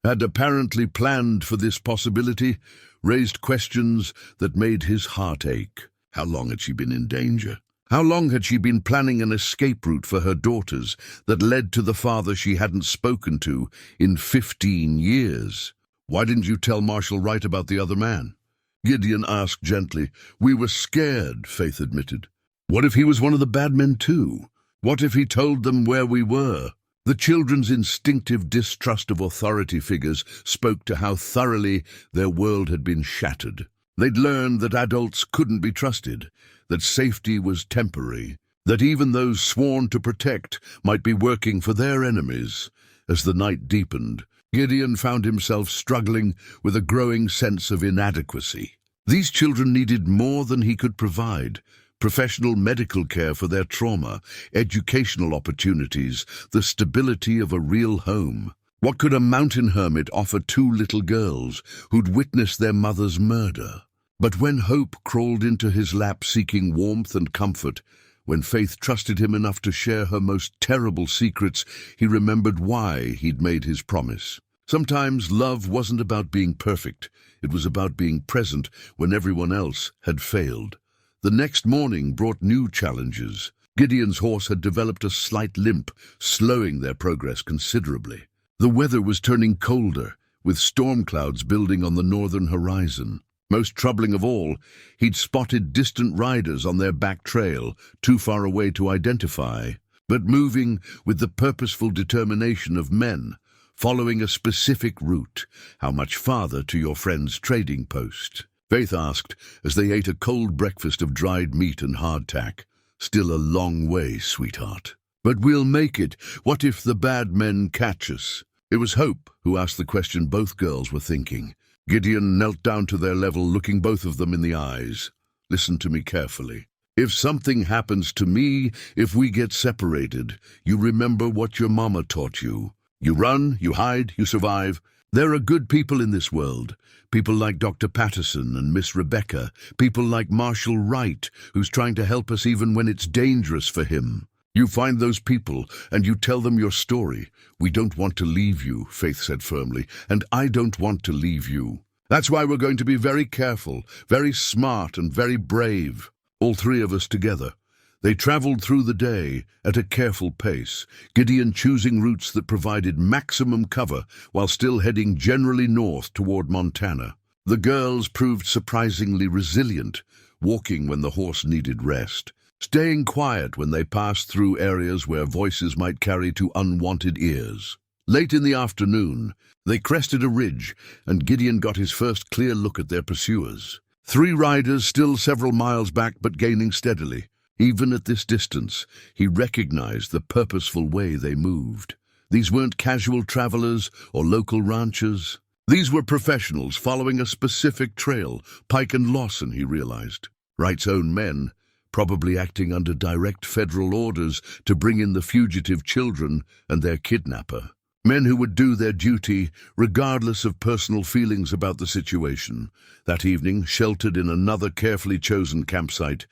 had apparently planned for this possibility, raised questions that made his heart ache. How long had she been in danger? How long had she been planning an escape route for her daughters that led to the father she hadn't spoken to in 15 years? "Why didn't you tell Marshal Wright about the other man?" Gideon asked gently. "We were scared," Faith admitted. "What if he was one of the bad men too? What if he told them where we were?" The children's instinctive distrust of authority figures spoke to how thoroughly their world had been shattered. They'd learned that adults couldn't be trusted, that safety was temporary, that even those sworn to protect might be working for their enemies. As the night deepened, Gideon found himself struggling with a growing sense of inadequacy. These children needed more than he could provide: professional medical care for their trauma, educational opportunities, the stability of a real home. What could a mountain hermit offer two little girls who'd witnessed their mother's murder? But when Hope crawled into his lap seeking warmth and comfort, when Faith trusted him enough to share her most terrible secrets, he remembered why he'd made his promise. Sometimes love wasn't about being perfect. It was about being present when everyone else had failed. The next morning brought new challenges. Gideon's horse had developed a slight limp, slowing their progress considerably. The weather was turning colder, with storm clouds building on the northern horizon. Most troubling of all, he'd spotted distant riders on their back trail, too far away to identify, but moving with the purposeful determination of men, following a specific route. "How much farther to your friend's trading post?" Faith asked, as they ate a cold breakfast of dried meat and hardtack. "Still a long way, sweetheart. But we'll make it. What if the bad men catch us?" It was Hope who asked the question both girls were thinking. Gideon knelt down to their level, looking both of them in the eyes. "Listen to me carefully. If something happens to me, if we get separated, you remember what your mama taught you. You run, you hide, you survive. There are good people in this world. People like Dr. Patterson and Miss Rebecca. People like Marshal Wright, who's trying to help us even when it's dangerous for him. You find those people and you tell them your story. We don't want to leave you," Faith said firmly, "and I don't want to leave you. That's why we're going to be very careful, very smart and very brave. All three of us together." They traveled through the day at a careful pace, Gideon choosing routes that provided maximum cover while still heading generally north toward Montana. The girls proved surprisingly resilient, walking when the horse needed rest, staying quiet when they passed through areas where voices might carry to unwanted ears. Late in the afternoon, they crested a ridge, and Gideon got his first clear look at their pursuers. 3 riders still several miles back but gaining steadily. Even at this distance, he recognized the purposeful way they moved. These weren't casual travelers or local ranchers. These were professionals following a specific trail, Pike and Lawson, he realized. Wright's own men, probably acting under direct federal orders to bring in the fugitive children and their kidnapper. Men who would do their duty regardless of personal feelings about the situation. That evening, sheltered in another carefully chosen campsite,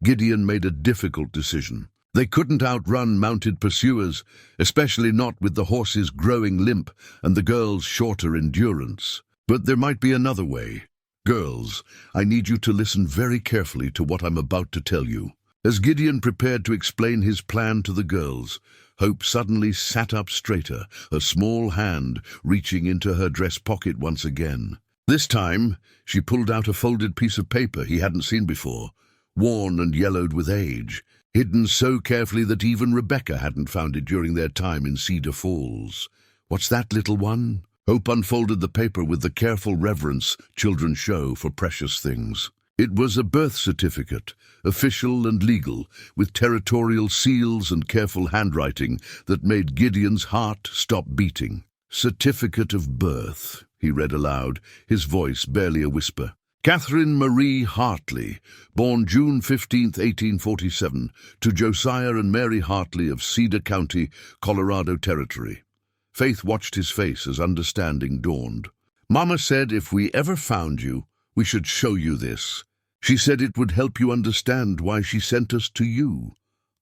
Gideon made a difficult decision. They couldn't outrun mounted pursuers, especially not with the horses' growing limp and the girls' shorter endurance. But there might be another way. Girls, I need you to listen very carefully to what I'm about to tell you. As Gideon prepared to explain his plan to the girls, Hope suddenly sat up straighter, a small hand reaching into her dress pocket once again. This time, she pulled out a folded piece of paper he hadn't seen before, worn and yellowed with age, hidden so carefully that even Rebecca hadn't found it during their time in Cedar Falls. "What's that, little one?" Hope unfolded the paper with the careful reverence children show for precious things. It was a birth certificate, official and legal, with territorial seals and careful handwriting that made Gideon's heart stop beating. "Certificate of birth," he read aloud, his voice barely a whisper. "Catherine Marie Hartley, born June 15, 1847, to Josiah and Mary Hartley of Cedar County, Colorado Territory." Faith watched his face as understanding dawned. "Mama said if we ever found you, we should show you this. She said it would help you understand why she sent us to you."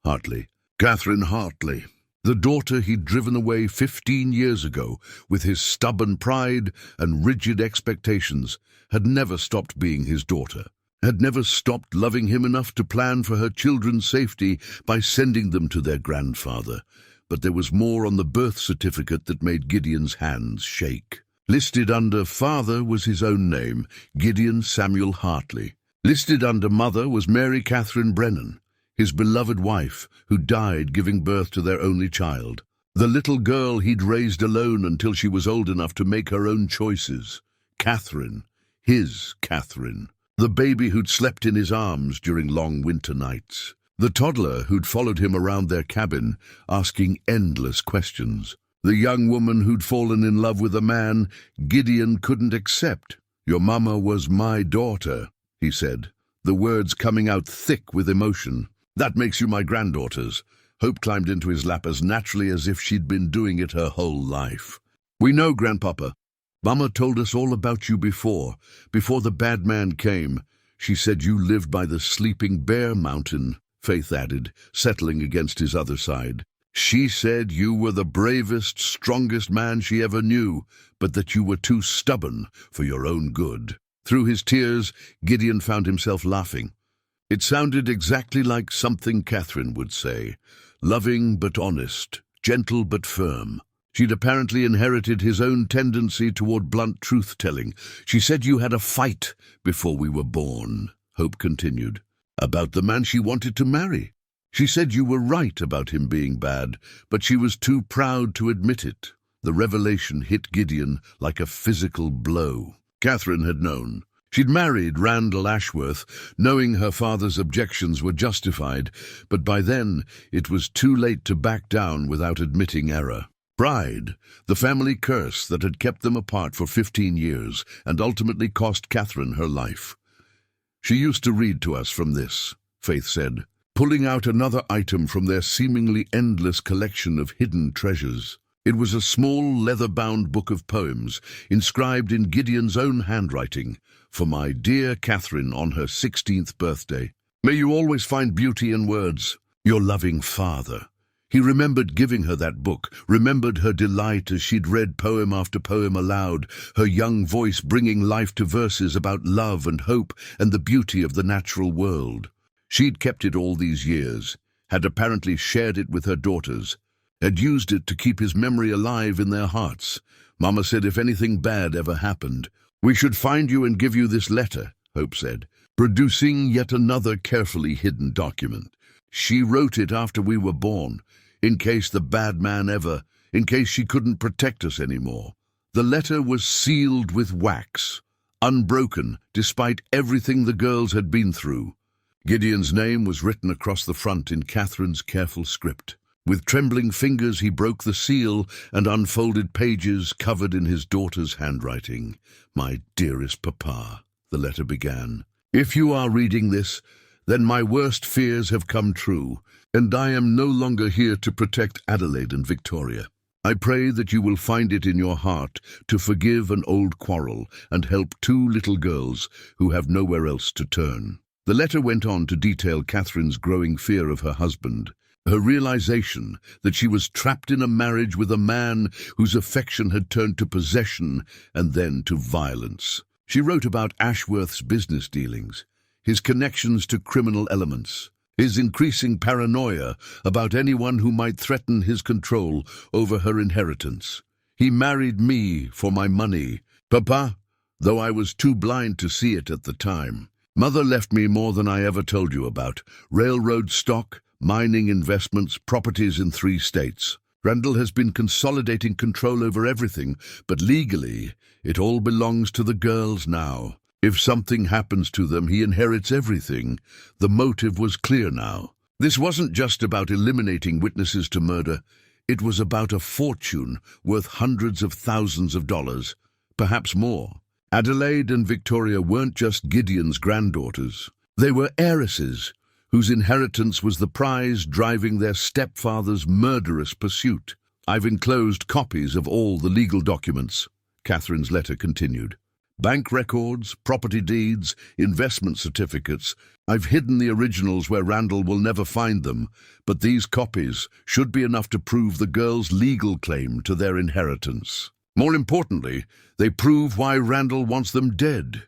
Hartley. Catherine Hartley, the daughter he'd driven away 15 years ago with his stubborn pride and rigid expectations, had never stopped being his daughter, had never stopped loving him enough to plan for her children's safety by sending them to their grandfather. But there was more on the birth certificate that made Gideon's hands shake. Listed under father was his own name, Gideon Samuel Hartley. Listed under mother was Mary Catherine Brennan, his beloved wife, who died giving birth to their only child. The little girl he'd raised alone until she was old enough to make her own choices. Catherine, his Catherine. The baby who'd slept in his arms during long winter nights. The toddler who'd followed him around their cabin, asking endless questions. The young woman who'd fallen in love with a man Gideon couldn't accept. "Your mama was my daughter," he said, the words coming out thick with emotion. "That makes you my granddaughters." Hope climbed into his lap as naturally as if she'd been doing it her whole life. "We know, Grandpapa. Mama told us all about you before the bad man came. She said you lived by the Sleeping Bear Mountain," Faith added, settling against his other side. "She said you were the bravest, strongest man she ever knew, but that you were too stubborn for your own good." Through his tears, Gideon found himself laughing. It sounded exactly like something Catherine would say. Loving but honest, gentle but firm. She'd apparently inherited his own tendency toward blunt truth-telling. "She said you had a fight before we were born," Hope continued. "About the man she wanted to marry. She said you were right about him being bad, but she was too proud to admit it." The revelation hit Gideon like a physical blow. Catherine had known. She'd married Randall Ashworth, knowing her father's objections were justified, but by then it was too late to back down without admitting error. Pride, the family curse that had kept them apart for 15 years and ultimately cost Catherine her life. "She used to read to us from this," Faith said, pulling out another item from their seemingly endless collection of hidden treasures. It was a small leather-bound book of poems, inscribed in Gideon's own handwriting, "For my dear Catherine on her 16th birthday. May you always find beauty in words. Your loving father." He remembered giving her that book, remembered her delight as she'd read poem after poem aloud, her young voice bringing life to verses about love and hope and the beauty of the natural world. She'd kept it all these years, had apparently shared it with her daughters, had used it to keep his memory alive in their hearts. Mama said if anything bad ever happened, "We should find you and give you this letter," Hope said, producing yet another carefully hidden document. "She wrote it after we were born, in case the bad man in case she couldn't protect us anymore." The letter was sealed with wax, unbroken despite everything the girls had been through. Gideon's name was written across the front in Catherine's careful script. With trembling fingers he broke the seal and unfolded pages covered in his daughter's handwriting. "My dearest papa," the letter began. "If you are reading this, then my worst fears have come true, and I am no longer here to protect Adelaide and Victoria. I pray that you will find it in your heart to forgive an old quarrel and help two little girls who have nowhere else to turn." The letter went on to detail Catherine's growing fear of her husband, her realization that she was trapped in a marriage with a man whose affection had turned to possession and then to violence. She wrote about Ashworth's business dealings, his connections to criminal elements, his increasing paranoia about anyone who might threaten his control over her inheritance. "He married me for my money, Papa, though I was too blind to see it at the time. Mother left me more than I ever told you about: railroad stock, mining investments, properties in 3 states. Randall has been consolidating control over everything, but legally, it all belongs to the girls now. If something happens to them, he inherits everything." The motive was clear now. This wasn't just about eliminating witnesses to murder. It was about a fortune worth hundreds of thousands of dollars, perhaps more. Adelaide and Victoria weren't just Gideon's granddaughters. They were heiresses whose inheritance was the prize driving their stepfather's murderous pursuit. "I've enclosed copies of all the legal documents," Catherine's letter continued. "Bank records, property deeds, investment certificates. I've hidden the originals where Randall will never find them, but these copies should be enough to prove the girls' legal claim to their inheritance. More importantly, they prove why Randall wants them dead."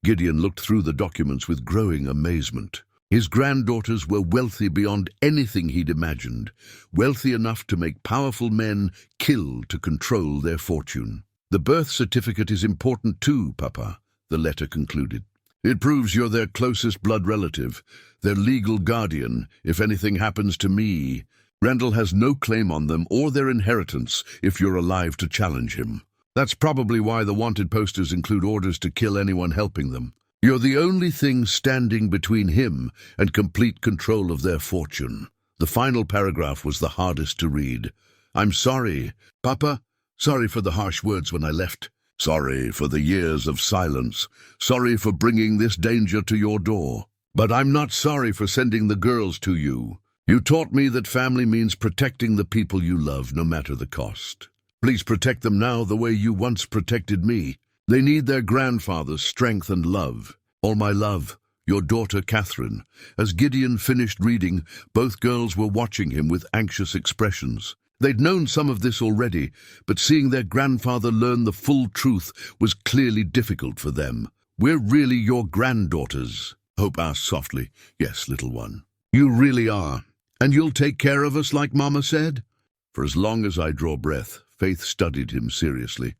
Gideon looked through the documents with growing amazement. His granddaughters were wealthy beyond anything he'd imagined, wealthy enough to make powerful men kill to control their fortune. "The birth certificate is important too, Papa," the letter concluded. "It proves you're their closest blood relative, their legal guardian if anything happens to me. Randall has no claim on them or their inheritance if you're alive to challenge him. That's probably why the wanted posters include orders to kill anyone helping them. You're the only thing standing between him and complete control of their fortune." The final paragraph was the hardest to read. "I'm sorry, Papa. Sorry for the harsh words when I left. Sorry for the years of silence. Sorry for bringing this danger to your door. But I'm not sorry for sending the girls to you. You taught me that family means protecting the people you love, no matter the cost. Please protect them now the way you once protected me. They need their grandfather's strength and love. All my love, your daughter Catherine." As Gideon finished reading, both girls were watching him with anxious expressions. They'd known some of this already, but seeing their grandfather learn the full truth was clearly difficult for them. "We're really your granddaughters?" Hope asked softly. "Yes, little one. You really are. And you'll take care of us like Mama said?" For as long as I draw breath, Faith studied him seriously.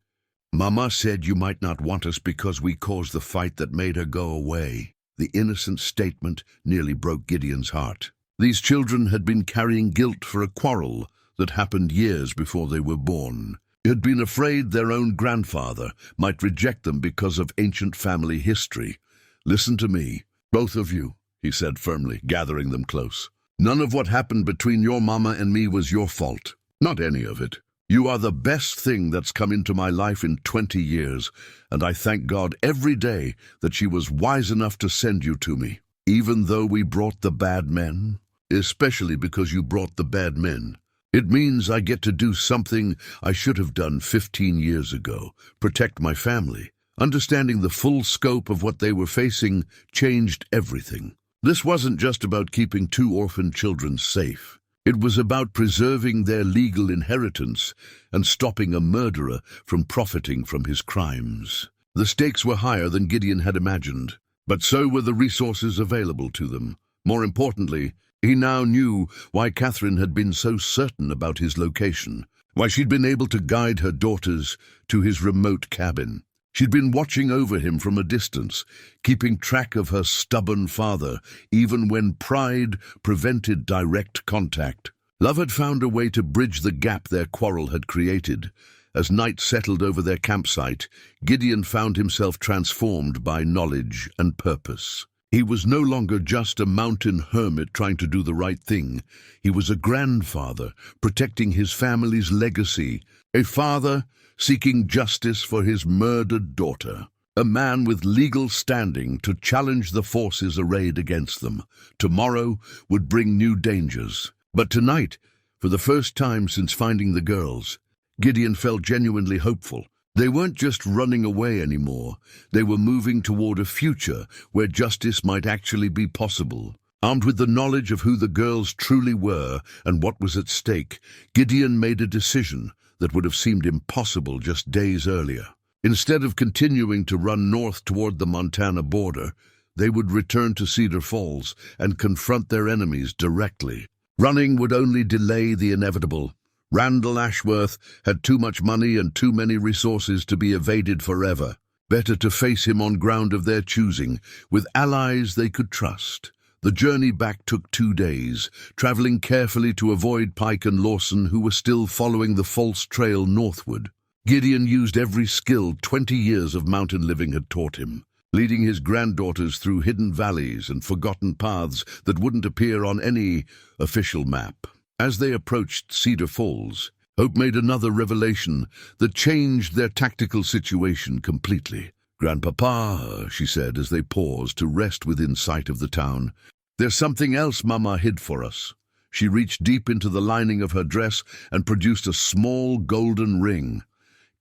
"Mama said you might not want us because we caused the fight that made her go away." The innocent statement nearly broke Gideon's heart. These children had been carrying guilt for a quarrel that happened years before they were born. They had been afraid their own grandfather might reject them because of ancient family history. "Listen to me, both of you," he said firmly, gathering them close. "None of what happened between your mama and me was your fault. Not any of it. You are the best thing that's come into my life in 20 years, and I thank God every day that she was wise enough to send you to me, even though we brought the bad men, especially because you brought the bad men. It means I get to do something I should have done 15 years ago, protect my family." Understanding the full scope of what they were facing changed everything. This wasn't just about keeping 2 orphan children safe. It was about preserving their legal inheritance and stopping a murderer from profiting from his crimes. The stakes were higher than Gideon had imagined, but so were the resources available to them. More importantly, he now knew why Catherine had been so certain about his location, why she'd been able to guide her daughters to his remote cabin. She'd been watching over him from a distance, keeping track of her stubborn father, even when pride prevented direct contact. Love had found a way to bridge the gap their quarrel had created, As night settled over their campsite, Gideon found himself transformed by knowledge and purpose. He was no longer just a mountain hermit trying to do the right thing. He was a grandfather, protecting his family's legacy, a father seeking justice for his murdered daughter, a man with legal standing to challenge the forces arrayed against them. Tomorrow would bring new dangers. But tonight, for the first time since finding the girls, Gideon felt genuinely hopeful. They weren't just running away anymore. They were moving toward a future where justice might actually be possible. Armed with the knowledge of who the girls truly were and what was at stake, Gideon made a decision that would have seemed impossible just days earlier. Instead of continuing to run north toward the Montana border, they would return to Cedar Falls and confront their enemies directly. Running would only delay the inevitable. Randall Ashworth had too much money and too many resources to be evaded forever. Better to face him on ground of their choosing, with allies they could trust. The journey back took 2 days, traveling carefully to avoid Pike and Lawson, who were still following the false trail northward. Gideon used every skill 20 years of mountain living had taught him, leading his granddaughters through hidden valleys and forgotten paths that wouldn't appear on any official map. As they approached Cedar Falls, Hope made another revelation that changed their tactical situation completely. "Grandpapa," she said as they paused to rest within sight of the town, "there's something else Mama hid for us." She reached deep into the lining of her dress and produced a small golden ring,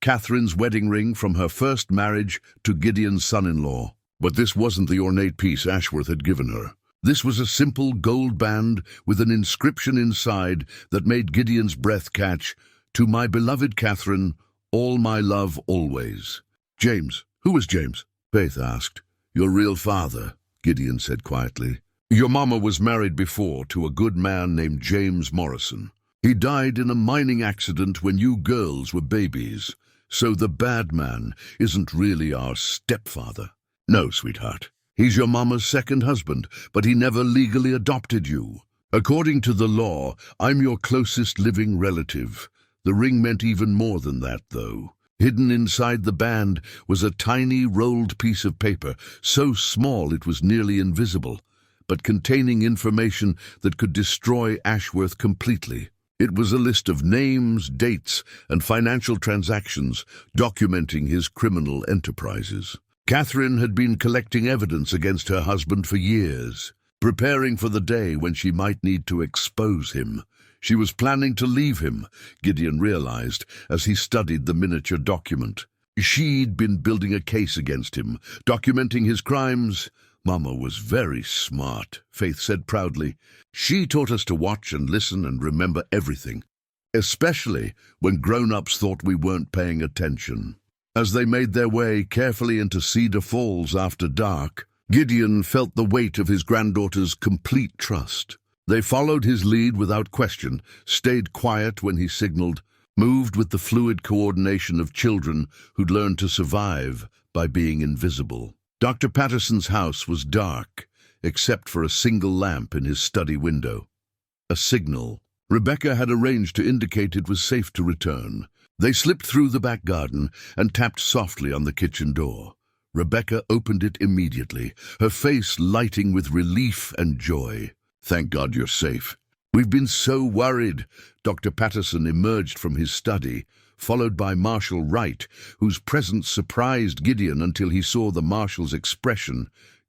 Catherine's wedding ring from her first marriage to Gideon's son-in-law. But this wasn't the ornate piece Ashworth had given her. This was a simple gold band with an inscription inside that made Gideon's breath catch, "To my beloved Catherine, all my love always." "James, who was James?" Faith asked. "Your real father," Gideon said quietly. "Your mama was married before to a good man named James Morrison. He died in a mining accident when you girls were babies. So the bad man isn't really our stepfather." "No, sweetheart. He's your mama's second husband, but he never legally adopted you. According to the law, I'm your closest living relative." The ring meant even more than that, though. Hidden inside the band was a tiny rolled piece of paper, so small it was nearly invisible, but containing information that could destroy Ashworth completely. It was a list of names, dates, and financial transactions documenting his criminal enterprises. Catherine had been collecting evidence against her husband for years, preparing for the day when she might need to expose him. She was planning to leave him, Gideon realized as he studied the miniature document. She'd been building a case against him, documenting his crimes. "Mama was very smart," Faith said proudly. "She taught us to watch and listen and remember everything, especially when grown-ups thought we weren't paying attention." As they made their way carefully into Cedar Falls after dark, Gideon felt the weight of his granddaughter's complete trust. They followed his lead without question, stayed quiet when he signaled, moved with the fluid coordination of children who'd learned to survive by being invisible. Dr. Patterson's house was dark, except for a single lamp in his study window. A signal. Rebecca had arranged to indicate it was safe to return. They slipped through the back garden and tapped softly on the kitchen door. Rebecca opened it immediately, her face lighting with relief and joy. "Thank God you're safe. We've been so worried." Dr. Patterson emerged from his study, followed by Marshal Wright, whose presence surprised Gideon until he saw the marshal's expression,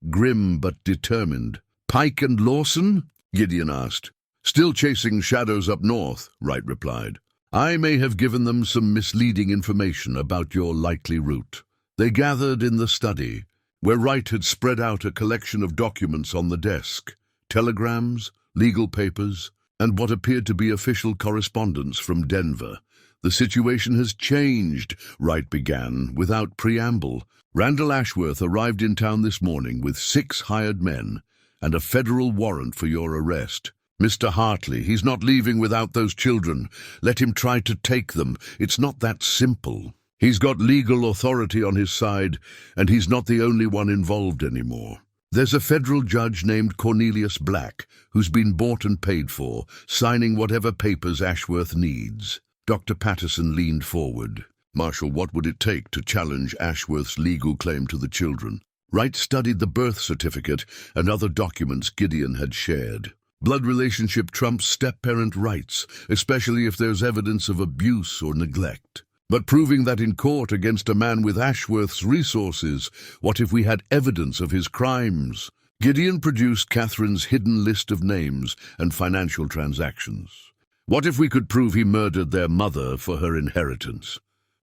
grim but determined. "Pike and Lawson?" Gideon asked. "Still chasing shadows up north," Wright replied. "I may have given them some misleading information about your likely route." They gathered in the study, where Wright had spread out a collection of documents on the desk, telegrams, legal papers, and what appeared to be official correspondence from Denver. "The situation has changed," Wright began, without preamble. "Randall Ashworth arrived in town this morning with 6 hired men and a federal warrant for your arrest. Mr. Hartley, he's not leaving without those children. Let him try to take them. It's not that simple. He's got legal authority on his side, and he's not the only one involved anymore. There's a federal judge named Cornelius Black who's been bought and paid for, signing whatever papers Ashworth needs." Dr. Patterson leaned forward. Marshal, what would it take to challenge Ashworth's legal claim to the children? Wright studied the birth certificate and other documents Gideon had shared. Blood relationship trumps step-parent rights, especially if there's evidence of abuse or neglect. But proving that in court against a man with Ashworth's resources, what if we had evidence of his crimes? Gideon produced Catherine's hidden list of names and financial transactions. What if we could prove he murdered their mother for her inheritance?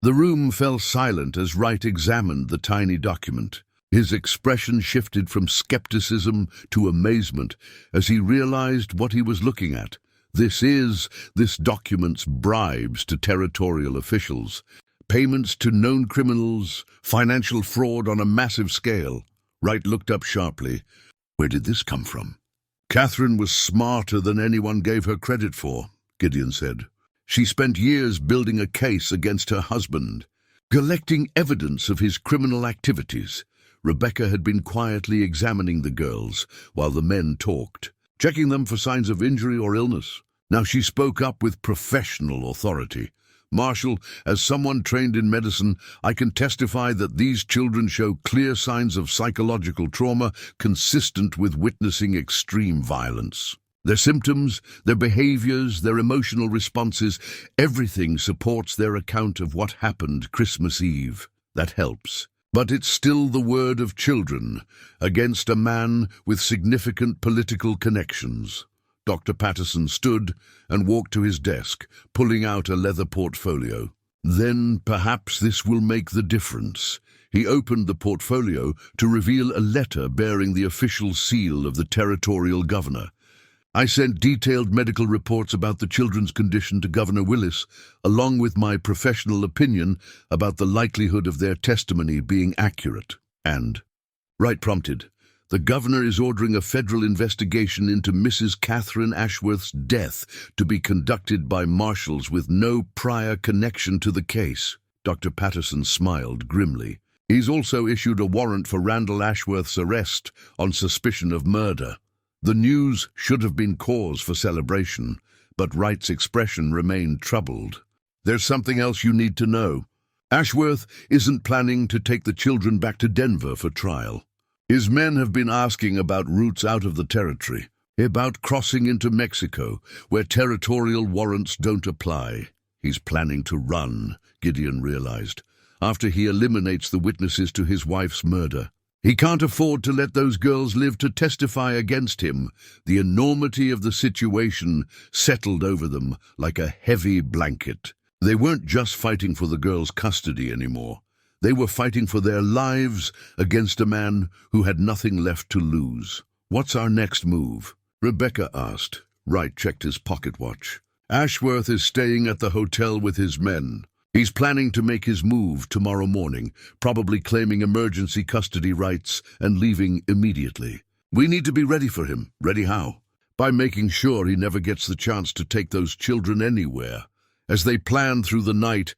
The room fell silent as Wright examined the tiny document. His expression shifted from skepticism to amazement as he realized what he was looking at. This document's bribes to territorial officials, payments to known criminals, financial fraud on a massive scale. Wright looked up sharply. Where did this come from? Catherine was smarter than anyone gave her credit for, Gideon said. She spent years building a case against her husband, collecting evidence of his criminal activities. Rebecca had been quietly examining the girls while the men talked, checking them for signs of injury or illness. Now she spoke up with professional authority. Marshal, as someone trained in medicine, I can testify that these children show clear signs of psychological trauma consistent with witnessing extreme violence. Their symptoms, their behaviors, their emotional responses, everything supports their account of what happened Christmas Eve. That helps. But it's still the word of children against a man with significant political connections. Dr. Patterson stood and walked to his desk, pulling out a leather portfolio. Then perhaps this will make the difference. He opened the portfolio to reveal a letter bearing the official seal of the territorial governor. I sent detailed medical reports about the children's condition to Governor Willis, along with my professional opinion about the likelihood of their testimony being accurate. And, Wright prompted, the governor is ordering a federal investigation into Mrs. Catherine Ashworth's death to be conducted by marshals with no prior connection to the case. Dr. Patterson smiled grimly. He's also issued a warrant for Randall Ashworth's arrest on suspicion of murder. The news should have been cause for celebration, but Wright's expression remained troubled. There's something else you need to know. Ashworth isn't planning to take the children back to Denver for trial. His men have been asking about routes out of the territory, about crossing into Mexico, where territorial warrants don't apply. He's planning to run, Gideon realized, after he eliminates the witnesses to his wife's murder. He can't afford to let those girls live to testify against him. The enormity of the situation settled over them like a heavy blanket. They weren't just fighting for the girls' custody anymore. They were fighting for their lives against a man who had nothing left to lose. What's our next move? Rebecca asked. Wright checked his pocket watch. Ashworth is staying at the hotel with his men. He's planning to make his move tomorrow morning, probably claiming emergency custody rights and leaving immediately. We need to be ready for him. Ready how? By making sure he never gets the chance to take those children anywhere. As they planned through the night,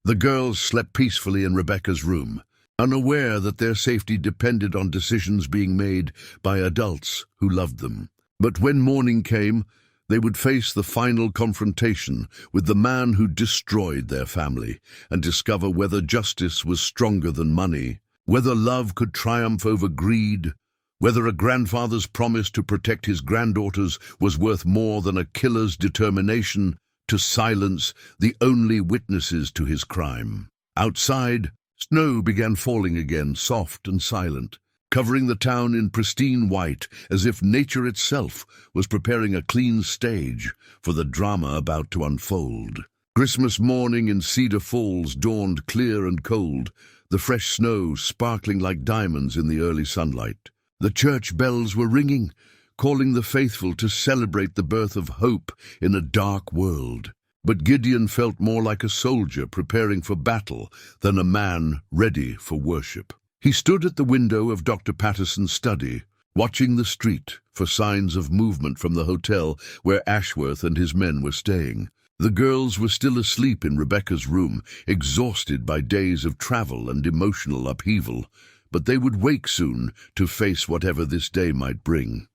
the girls slept peacefully in Rebecca's room, unaware that their safety depended on decisions being made by adults who loved them. But when morning came, they would face the final confrontation with the man who destroyed their family and discover whether justice was stronger than money, whether love could triumph over greed, whether a grandfather's promise to protect his granddaughters was worth more than a killer's determination to silence the only witnesses to his crime. Outside, snow began falling again, soft and silent, covering the town in pristine white, as if nature itself was preparing a clean stage for the drama about to unfold. Christmas morning in Cedar Falls dawned clear and cold, the fresh snow sparkling like diamonds in the early sunlight. The church bells were ringing, calling the faithful to celebrate the birth of hope in a dark world. But Gideon felt more like a soldier preparing for battle than a man ready for worship. He stood at the window of Dr. Patterson's study, watching the street for signs of movement from the hotel where Ashworth and his men were staying. The girls were still asleep in Rebecca's room, exhausted by days of travel and emotional upheaval, but they would wake soon to face whatever this day might bring.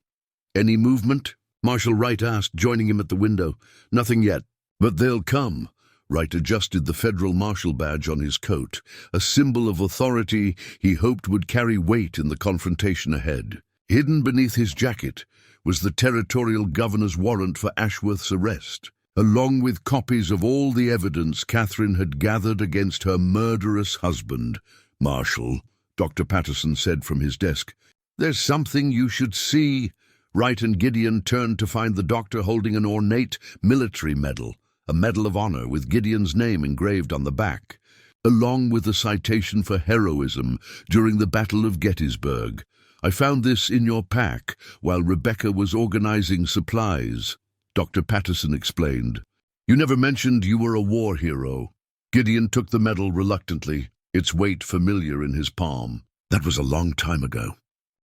"Any movement?" Marshal Wright asked, joining him at the window. "Nothing yet, but they'll come. Wright adjusted the federal marshal badge on his coat, a symbol of authority he hoped would carry weight in the confrontation ahead. Hidden beneath his jacket was the territorial governor's warrant for Ashworth's arrest, along with copies of all the evidence Catherine had gathered against her murderous husband. "Marshal," Dr. Patterson said from his desk, "there's something you should see." Wright and Gideon turned to find the doctor holding an ornate military medal, a Medal of Honor with Gideon's name engraved on the back, along with a citation for heroism during the Battle of Gettysburg. "I found this in your pack while Rebecca was organizing supplies," Dr. Patterson explained. "You never mentioned you were a war hero." Gideon took the medal reluctantly, its weight familiar in his palm. "That was a long time ago."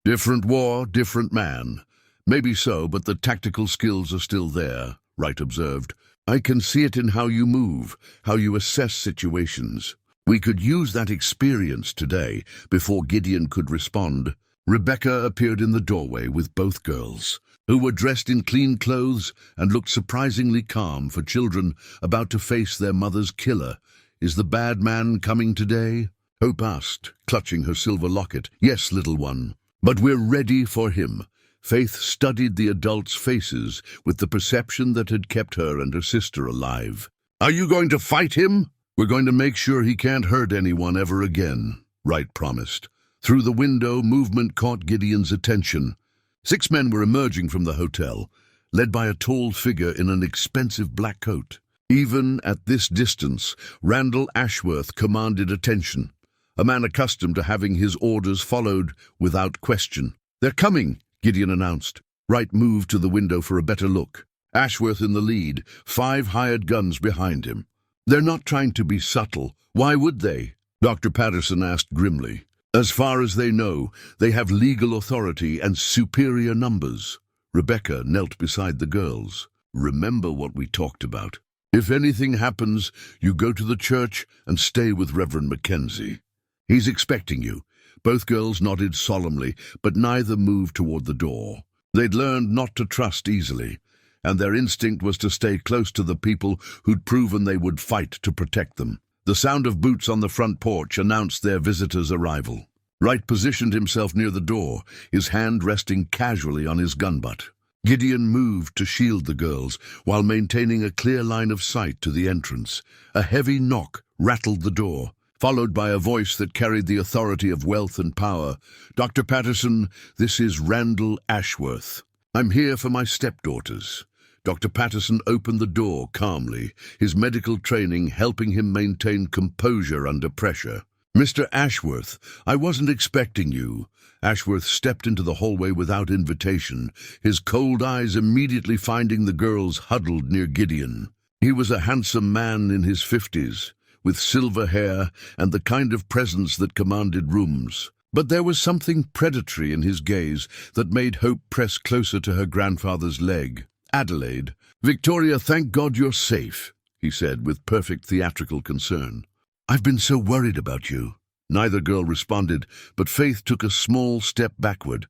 "Different war, different man." "Maybe so, but the tactical skills are still there," Wright observed. "I can see it in how you move, how you assess situations. We could use that experience today." Before Gideon could respond, Rebecca appeared in the doorway with both girls, who were dressed in clean clothes and looked surprisingly calm for children about to face their mother's killer. "Is the bad man coming today?" Hope asked, clutching her silver locket. "Yes, little one, but we're ready for him." Faith studied the adults' faces with the perception that had kept her and her sister alive. "Are you going to fight him?" "We're going to make sure he can't hurt anyone ever again," Wright promised. Through the window, movement caught Gideon's attention. 6 men were emerging from the hotel, led by a tall figure in an expensive black coat. Even at this distance, Randall Ashworth commanded attention, a man accustomed to having his orders followed without question. "They're coming," Gideon announced. Wright moved to the window for a better look. Ashworth in the lead, 5 hired guns behind him. "They're not trying to be subtle. Why would they?" Dr. Patterson asked grimly. "As far as they know, they have legal authority and superior numbers." Rebecca knelt beside the girls. "Remember what we talked about. If anything happens, you go to the church and stay with Reverend Mackenzie. He's expecting you." Both girls nodded solemnly, but neither moved toward the door. They'd learned not to trust easily, and their instinct was to stay close to the people who'd proven they would fight to protect them. The sound of boots on the front porch announced their visitor's arrival. Wright positioned himself near the door, his hand resting casually on his gun butt. Gideon moved to shield the girls, while maintaining a clear line of sight to the entrance. A heavy knock rattled the door, followed by a voice that carried the authority of wealth and power. "Dr. Patterson, this is Randall Ashworth. I'm here for my stepdaughters." Dr. Patterson opened the door calmly, his medical training helping him maintain composure under pressure. "Mr. Ashworth, I wasn't expecting you." Ashworth stepped into the hallway without invitation, his cold eyes immediately finding the girls huddled near Gideon. He was a handsome man in his 50s, with silver hair and the kind of presence that commanded rooms. But there was something predatory in his gaze that made Hope press closer to her grandfather's leg. "Adelaide, Victoria, thank God you're safe," he said with perfect theatrical concern. "I've been so worried about you." Neither girl responded, but Faith took a small step backward,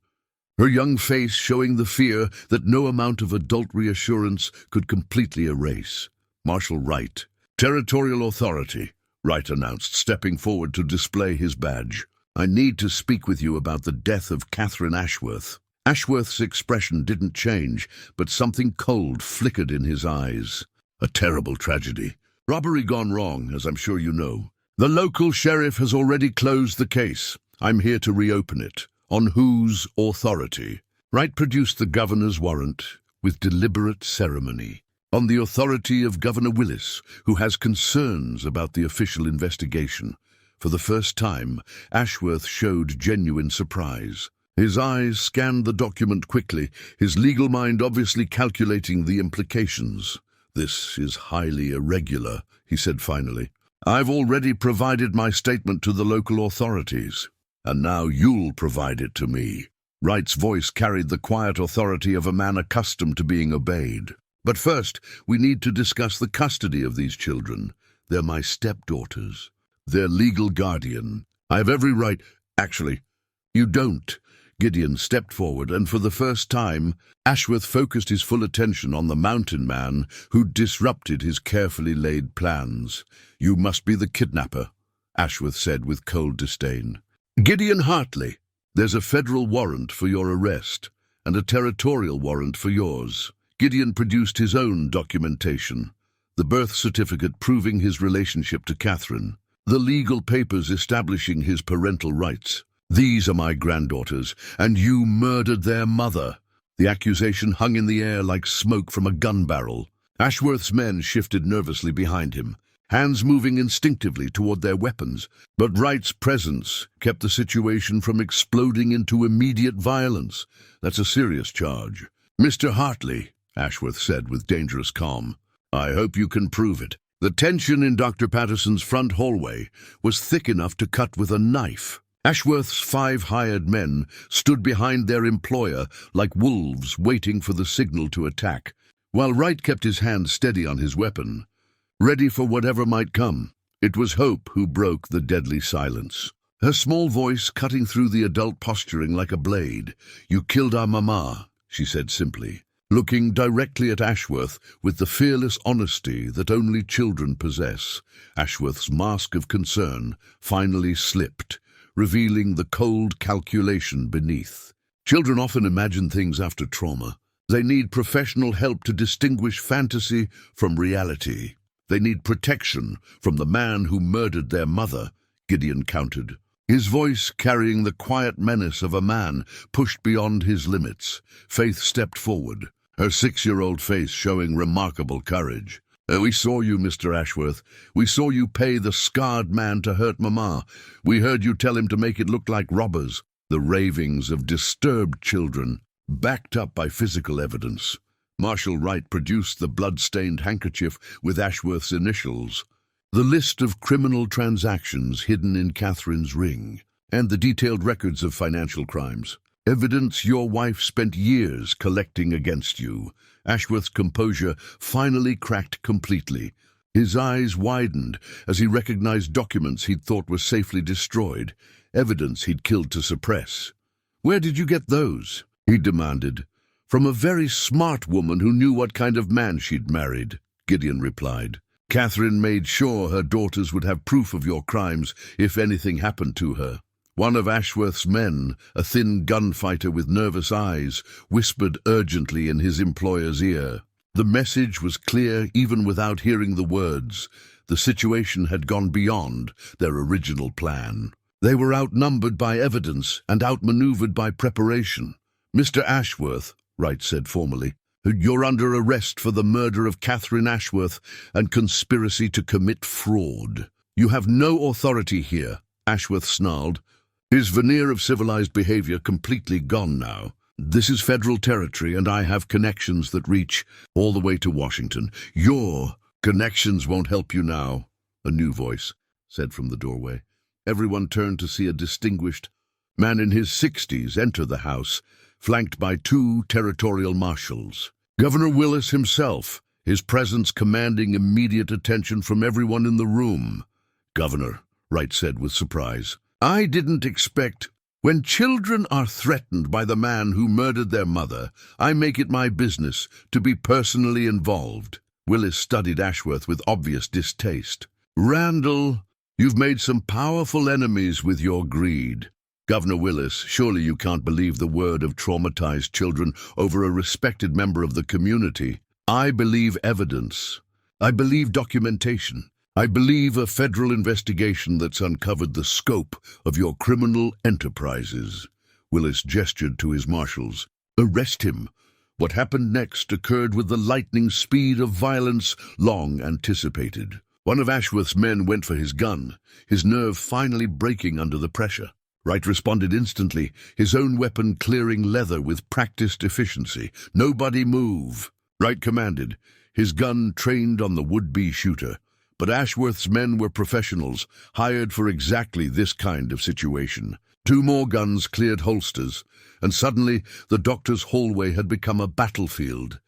her young face showing the fear that no amount of adult reassurance could completely erase. "Marshal Wright." "Territorial authority," Wright announced, stepping forward to display his badge. "I need to speak with you about the death of Catherine Ashworth." Ashworth's expression didn't change, but something cold flickered in his eyes. "A terrible tragedy. Robbery gone wrong, as I'm sure you know. The local sheriff has already closed the case. I'm here to reopen it. On whose authority?" Wright produced the governor's warrant with deliberate ceremony. "On the authority of Governor Willis, who has concerns about the official investigation." For the first time, Ashworth showed genuine surprise. His eyes scanned the document quickly, his legal mind obviously calculating the implications. "This is highly irregular," he said finally. "I've already provided my statement to the local authorities, and now you'll provide it to me." Wright's voice carried the quiet authority of a man accustomed to being obeyed. "But first, we need to discuss the custody of these children. They're my stepdaughters. Their legal guardian. I have every right—actually, you don't." Gideon stepped forward, and for the first time, Ashworth focused his full attention on the mountain man who'd disrupted his carefully laid plans. "You must be the kidnapper," Ashworth said with cold disdain. "Gideon Hartley, there's a federal warrant for your arrest, and a territorial warrant for yours." Gideon produced his own documentation, the birth certificate proving his relationship to Catherine, the legal papers establishing his parental rights. "These are my granddaughters, and you murdered their mother." The accusation hung in the air like smoke from a gun barrel. Ashworth's men shifted nervously behind him, hands moving instinctively toward their weapons, but Wright's presence kept the situation from exploding into immediate violence. "That's a serious charge." "Mr. Hartley," Ashworth said with dangerous calm, "I hope you can prove it." The tension in Dr. Patterson's front hallway was thick enough to cut with a knife. Ashworth's 5 hired men stood behind their employer like wolves waiting for the signal to attack, while Wright kept his hand steady on his weapon, ready for whatever might come. It was Hope who broke the deadly silence, her small voice cutting through the adult posturing like a blade. "You killed our mama," she said simply, looking directly at Ashworth with the fearless honesty that only children possess. Ashworth's mask of concern finally slipped, revealing the cold calculation beneath. Children often imagine things after trauma. They need professional help to distinguish fantasy from reality. They need protection from the man who murdered their mother, Gideon countered, his voice carrying the quiet menace of a man pushed beyond his limits. Faith stepped forward, her 6-year-old face showing remarkable courage. "We saw you, Mr. Ashworth. We saw you pay the scarred man to hurt Mama. We heard you tell him to make it look like robbers." The ravings of disturbed children, backed up by physical evidence. Marshal Wright produced the blood-stained handkerchief with Ashworth's initials, the list of criminal transactions hidden in Catherine's ring, and the detailed records of financial crimes. "Evidence your wife spent years collecting against you." Ashworth's composure finally cracked completely. His eyes widened as he recognized documents he'd thought were safely destroyed, evidence he'd killed to suppress. "Where did you get those?" he demanded. "From a very smart woman who knew what kind of man she'd married," Gideon replied. "Catherine made sure her daughters would have proof of your crimes if anything happened to her." One of Ashworth's men, a thin gunfighter with nervous eyes, whispered urgently in his employer's ear. The message was clear even without hearing the words. The situation had gone beyond their original plan. They were outnumbered by evidence and outmaneuvered by preparation. "Mr. Ashworth," Wright said formally, "you're under arrest for the murder of Catherine Ashworth and conspiracy to commit fraud." "You have no authority here," Ashworth snarled, his veneer of civilized behavior completely gone now. "This is federal territory, and I have connections that reach all the way to Washington. Your connections won't help you now," a new voice said from the doorway. Everyone turned to see a distinguished man in his 60s enter the house, flanked by 2 territorial marshals. Governor Willis himself, his presence commanding immediate attention from everyone in the room. "Governor," Wright said with surprise, "I didn't expect—" "When children are threatened by the man who murdered their mother, I make it my business to be personally involved." Willis studied Ashworth with obvious distaste. "Randall, you've made some powerful enemies with your greed." "Governor Willis, surely you can't believe the word of traumatized children over a respected member of the community." "I believe evidence. I believe documentation. I believe a federal investigation that's uncovered the scope of your criminal enterprises." Willis gestured to his marshals. "Arrest him." What happened next occurred with the lightning speed of violence long anticipated. One of Ashworth's men went for his gun, his nerve finally breaking under the pressure. Wright responded instantly, his own weapon clearing leather with practiced efficiency. "Nobody move," Wright commanded, his gun trained on the would-be shooter. But Ashworth's men were professionals, hired for exactly this kind of situation. 2 more guns cleared holsters, and suddenly the doctor's hallway had become a battlefield.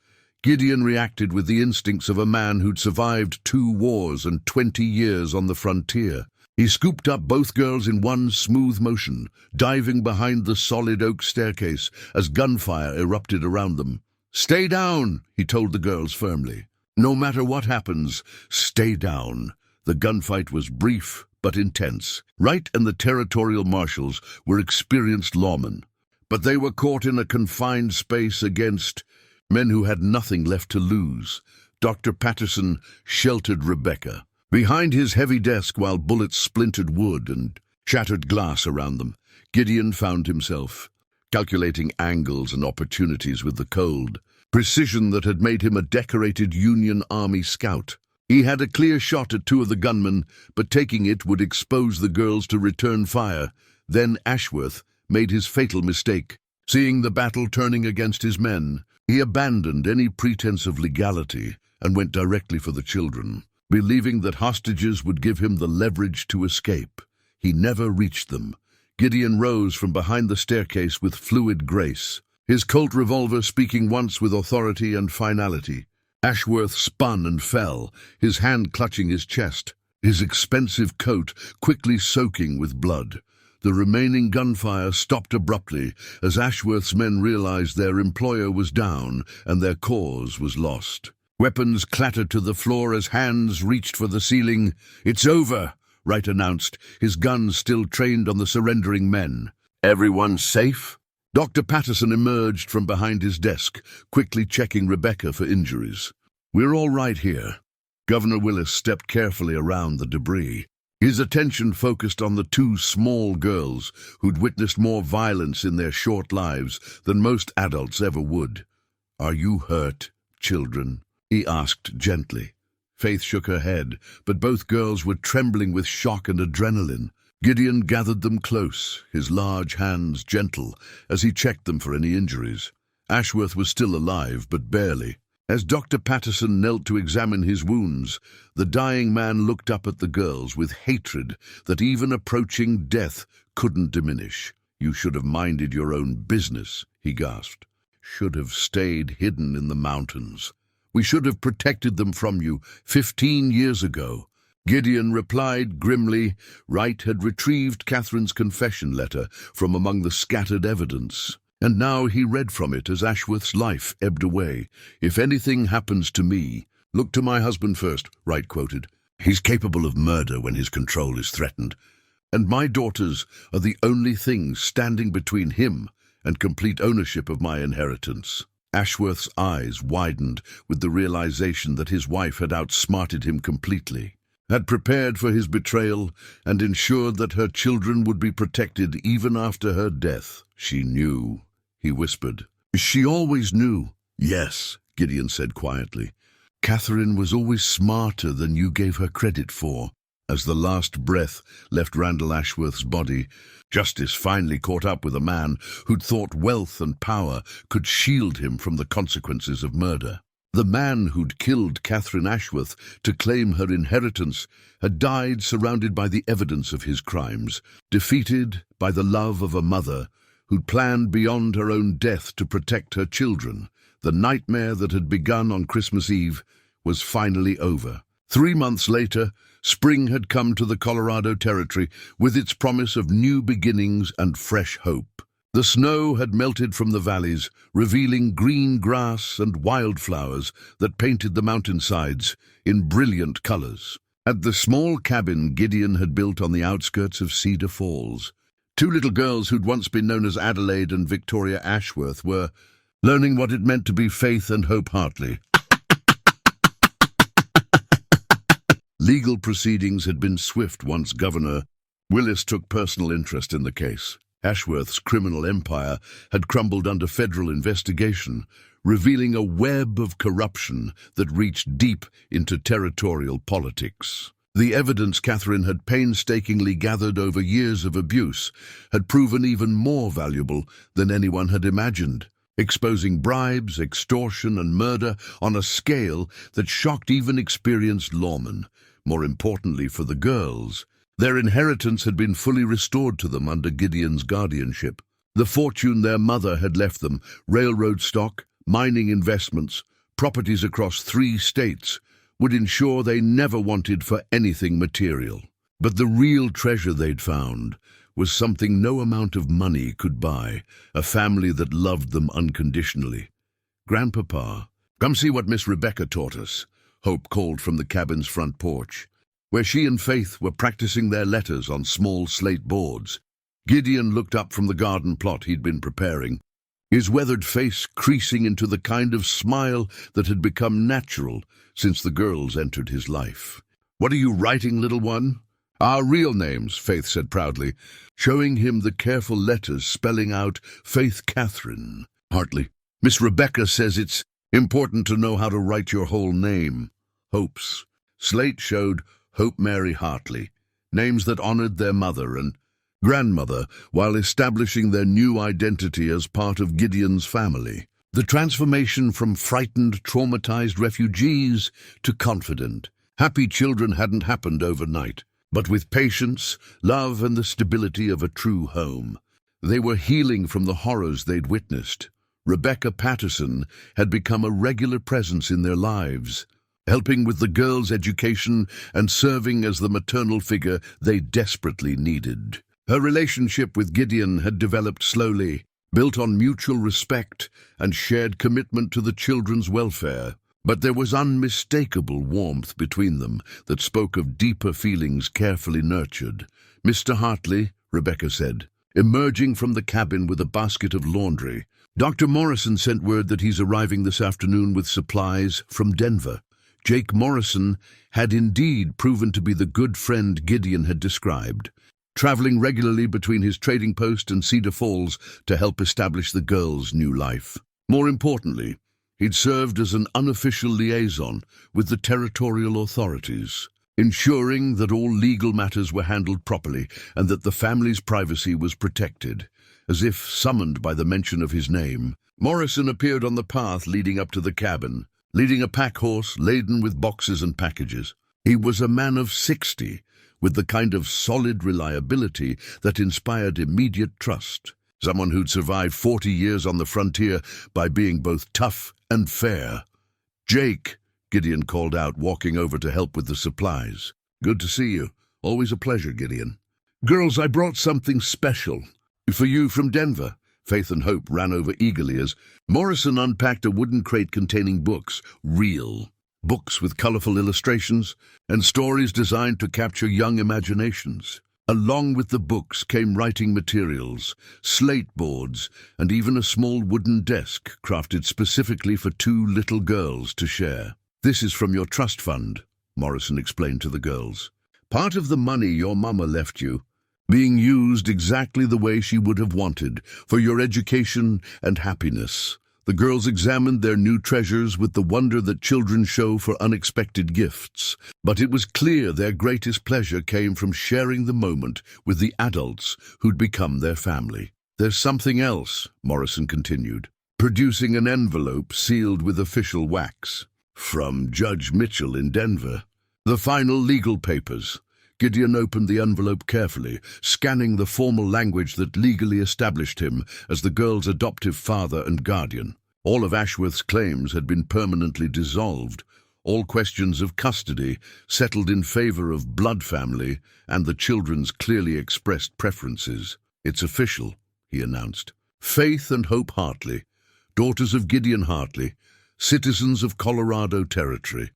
Gideon reacted with the instincts of a man who'd survived 2 wars and 20 years on the frontier. He scooped up both girls in one smooth motion, diving behind the solid oak staircase as gunfire erupted around them. "Stay down," he told the girls firmly. "No matter what happens, stay down." The gunfight was brief but intense. Wright and the territorial marshals were experienced lawmen, but they were caught in a confined space against men who had nothing left to lose. Dr. Patterson sheltered Rebecca behind his heavy desk while bullets splintered wood and shattered glass around them. Gideon found himself calculating angles and opportunities with the cold precision that had made him a decorated Union Army scout. He had a clear shot at two of the gunmen, but taking it would expose the girls to return fire. Then Ashworth made his fatal mistake. Seeing the battle turning against his men, he abandoned any pretense of legality and went directly for the children, believing that hostages would give him the leverage to escape. He never reached them. Gideon rose from behind the staircase with fluid grace, his Colt revolver speaking once with authority and finality. Ashworth spun and fell, his hand clutching his chest, his expensive coat quickly soaking with blood. The remaining gunfire stopped abruptly as Ashworth's men realized their employer was down and their cause was lost. Weapons clattered to the floor as hands reached for the ceiling. "It's over," Wright announced, his guns still trained on the surrendering men. "Everyone safe?" Dr. Patterson emerged from behind his desk, quickly checking Rebecca for injuries. "We're all right here." Governor Willis stepped carefully around the debris. His attention focused on the two small girls who'd witnessed more violence in their short lives than most adults ever would. "Are you hurt, children?" he asked gently. Faith shook her head, but both girls were trembling with shock and adrenaline. Gideon gathered them close, his large hands gentle, as he checked them for any injuries. Ashworth was still alive, but barely. As Dr. Patterson knelt to examine his wounds, the dying man looked up at the girls with hatred that even approaching death couldn't diminish. "You should have minded your own business," he gasped. "Should have stayed hidden in the mountains. We should have protected them from you 15 years ago." Gideon replied grimly. Wright had retrieved Catherine's confession letter from among the scattered evidence, and now he read from it as Ashworth's life ebbed away. "If anything happens to me, look to my husband first," Wright quoted. "He's capable of murder when his control is threatened, and my daughters are the only things standing between him and complete ownership of my inheritance." Ashworth's eyes widened with the realization that his wife had outsmarted him completely, had prepared for his betrayal, and ensured that her children would be protected even after her death. "She knew," he whispered. "She always knew." "Yes," Gideon said quietly. "Catherine was always smarter than you gave her credit for." As the last breath left Randall Ashworth's body, justice finally caught up with a man who'd thought wealth and power could shield him from the consequences of murder. The man who'd killed Catherine Ashworth to claim her inheritance had died surrounded by the evidence of his crimes, defeated by the love of a mother who'd planned beyond her own death to protect her children. The nightmare that had begun on Christmas Eve was finally over. 3 months later, spring had come to the Colorado Territory with its promise of new beginnings and fresh hope. The snow had melted from the valleys, revealing green grass and wildflowers that painted the mountainsides in brilliant colors. At the small cabin Gideon had built on the outskirts of Cedar Falls, 2 little girls who'd once been known as Adelaide and Victoria Ashworth were learning what it meant to be Faith and Hope Hartley. Legal proceedings had been swift once Governor Willis took personal interest in the case. Ashworth's criminal empire had crumbled under federal investigation, revealing a web of corruption that reached deep into territorial politics. The evidence Catherine had painstakingly gathered over years of abuse had proven even more valuable than anyone had imagined, exposing bribes, extortion, and murder on a scale that shocked even experienced lawmen. More importantly for the girls, their inheritance had been fully restored to them under Gideon's guardianship. The fortune their mother had left them, railroad stock, mining investments, properties across 3 states, would ensure they never wanted for anything material. But the real treasure they'd found was something no amount of money could buy, a family that loved them unconditionally. "Grandpapa, come see what Miss Rebecca taught us," Hope called from the cabin's front porch, where she and Faith were practicing their letters on small slate boards. Gideon looked up from the garden plot he'd been preparing, his weathered face creasing into the kind of smile that had become natural since the girls entered his life. "What are you writing, little one?" "Our real names," Faith said proudly, showing him the careful letters spelling out Faith Catherine Hartley. "Miss Rebecca says it's important to know how to write your whole name." Hope's slate showed Hope Mary Hartley, names that honored their mother and grandmother while establishing their new identity as part of Gideon's family. The transformation from frightened, traumatized refugees to confident, happy children hadn't happened overnight, but with patience, love, and the stability of a true home. They were healing from the horrors they'd witnessed. Rebecca Patterson had become a regular presence in their lives, helping with the girls' education and serving as the maternal figure they desperately needed. Her relationship with Gideon had developed slowly, built on mutual respect and shared commitment to the children's welfare. But there was unmistakable warmth between them that spoke of deeper feelings carefully nurtured. "Mr. Hartley," Rebecca said, emerging from the cabin with a basket of laundry, "Dr. Morrison sent word that he's arriving this afternoon with supplies from Denver." Jake Morrison had indeed proven to be the good friend Gideon had described, traveling regularly between his trading post and Cedar Falls to help establish the girls' new life. More importantly, he'd served as an unofficial liaison with the territorial authorities, ensuring that all legal matters were handled properly and that the family's privacy was protected. As if summoned by the mention of his name, Morrison appeared on the path leading up to the cabin, leading a pack horse laden with boxes and packages. He was a man of 60, with the kind of solid reliability that inspired immediate trust. Someone who'd survived 40 years on the frontier by being both tough and fair. "Jake," Gideon called out, walking over to help with the supplies. "Good to see you. Always a pleasure, Gideon." "Girls, I brought something special for you from Denver." Faith and Hope ran over eagerly as Morrison unpacked a wooden crate containing books, real books with colorful illustrations and stories designed to capture young imaginations. Along with the books came writing materials, slate boards, and even a small wooden desk crafted specifically for two little girls to share. "This is from your trust fund," Morrison explained to the girls. "Part of the money your mama left you, being used exactly the way she would have wanted, for your education and happiness." The girls examined their new treasures with the wonder that children show for unexpected gifts. But it was clear their greatest pleasure came from sharing the moment with the adults who'd become their family. "There's something else," Morrison continued, producing an envelope sealed with official wax. "From Judge Mitchell in Denver. The final legal papers." Gideon opened the envelope carefully, scanning the formal language that legally established him as the girl's adoptive father and guardian. All of Ashworth's claims had been permanently dissolved, all questions of custody settled in favor of blood family and the children's clearly expressed preferences. "It's official," he announced. "Faith and Hope Hartley, daughters of Gideon Hartley, citizens of Colorado Territory."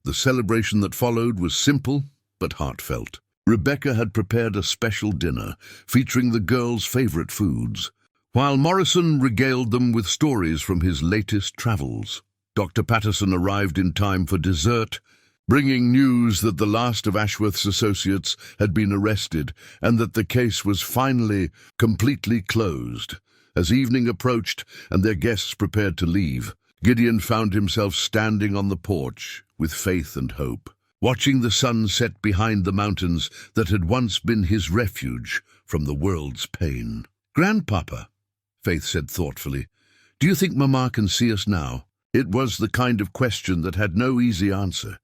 The celebration that followed was simple but heartfelt. Rebecca had prepared a special dinner featuring the girls' favorite foods, while Morrison regaled them with stories from his latest travels. Dr. Patterson arrived in time for dessert, bringing news that the last of Ashworth's associates had been arrested and that the case was finally completely closed. As evening approached and their guests prepared to leave, Gideon found himself standing on the porch with Faith and Hope, watching the sun set behind the mountains that had once been his refuge from the world's pain. "Grandpapa," Faith said thoughtfully, "do you think Mama can see us now?" It was the kind of question that had no easy answer,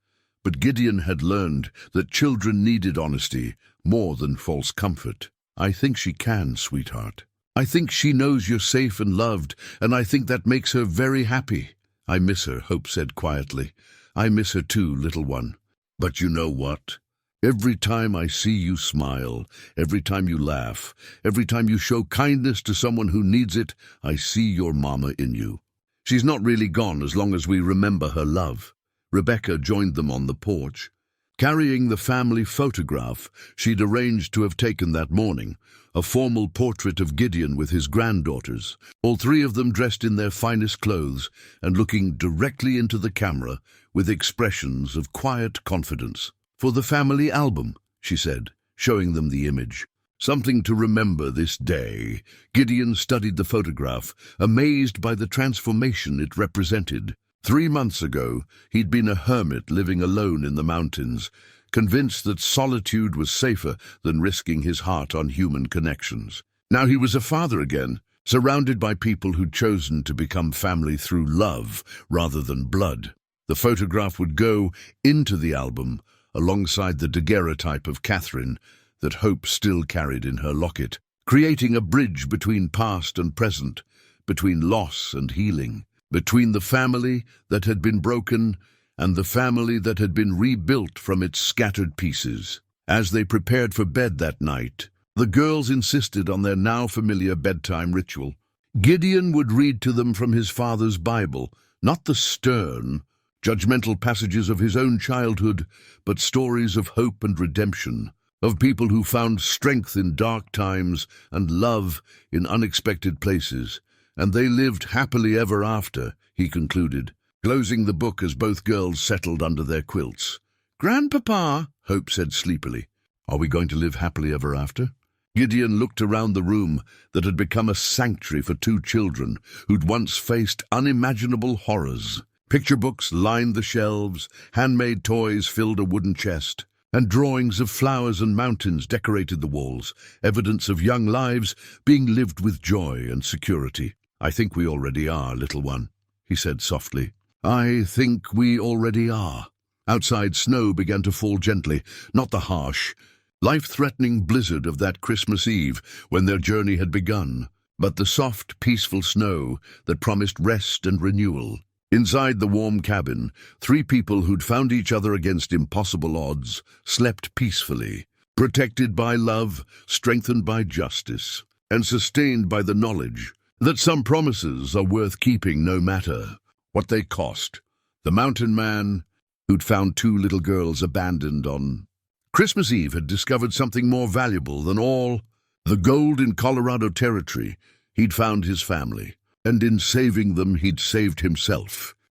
but Gideon had learned that children needed honesty more than false comfort. "I think she can, sweetheart. I think she knows you're safe and loved, and I think that makes her very happy." "I miss her," Hope said quietly. "I miss her too, little one. But you know what? Every time I see you smile, every time you laugh, every time you show kindness to someone who needs it, I see your mama in you. She's not really gone as long as we remember her love. Rebecca joined them on the porch, carrying the family photograph she'd arranged to have taken that morning, a formal portrait of Gideon with his granddaughters, all three of them dressed in their finest clothes and looking directly into the camera with expressions of quiet confidence. "For the family album," she said, showing them the image. "Something to remember this day." Gideon studied the photograph, amazed by the transformation it represented. 3 months ago, he'd been a hermit living alone in the mountains, convinced that solitude was safer than risking his heart on human connections. Now he was a father again, surrounded by people who'd chosen to become family through love rather than blood. The photograph would go into the album, alongside the daguerreotype of Catherine that Hope still carried in her locket, creating a bridge between past and present, between loss and healing, between the family that had been broken and the family that had been rebuilt from its scattered pieces. As they prepared for bed that night, the girls insisted on their now familiar bedtime ritual. Gideon would read to them from his father's Bible, not the stern, judgmental passages of his own childhood, but stories of hope and redemption, of people who found strength in dark times and love in unexpected places. "And they lived happily ever after," he concluded, closing the book as both girls settled under their quilts. "Grandpapa," Hope said sleepily, "are we going to live happily ever after?" Gideon looked around the room that had become a sanctuary for 2 children who'd once faced unimaginable horrors. Picture books lined the shelves, handmade toys filled a wooden chest, and drawings of flowers and mountains decorated the walls, evidence of young lives being lived with joy and security. "I think we already are, little one," he said softly. "I think we already are." Outside, snow began to fall gently, not the harsh, life-threatening blizzard of that Christmas Eve when their journey had begun, but the soft, peaceful snow that promised rest and renewal. Inside the warm cabin, 3 people who'd found each other against impossible odds slept peacefully, protected by love, strengthened by justice, and sustained by the knowledge that some promises are worth keeping no matter what they cost. The mountain man, who'd found 2 little girls abandoned on Christmas Eve, had discovered something more valuable than all the gold in Colorado Territory. He'd found his family, and in saving them he'd saved himself.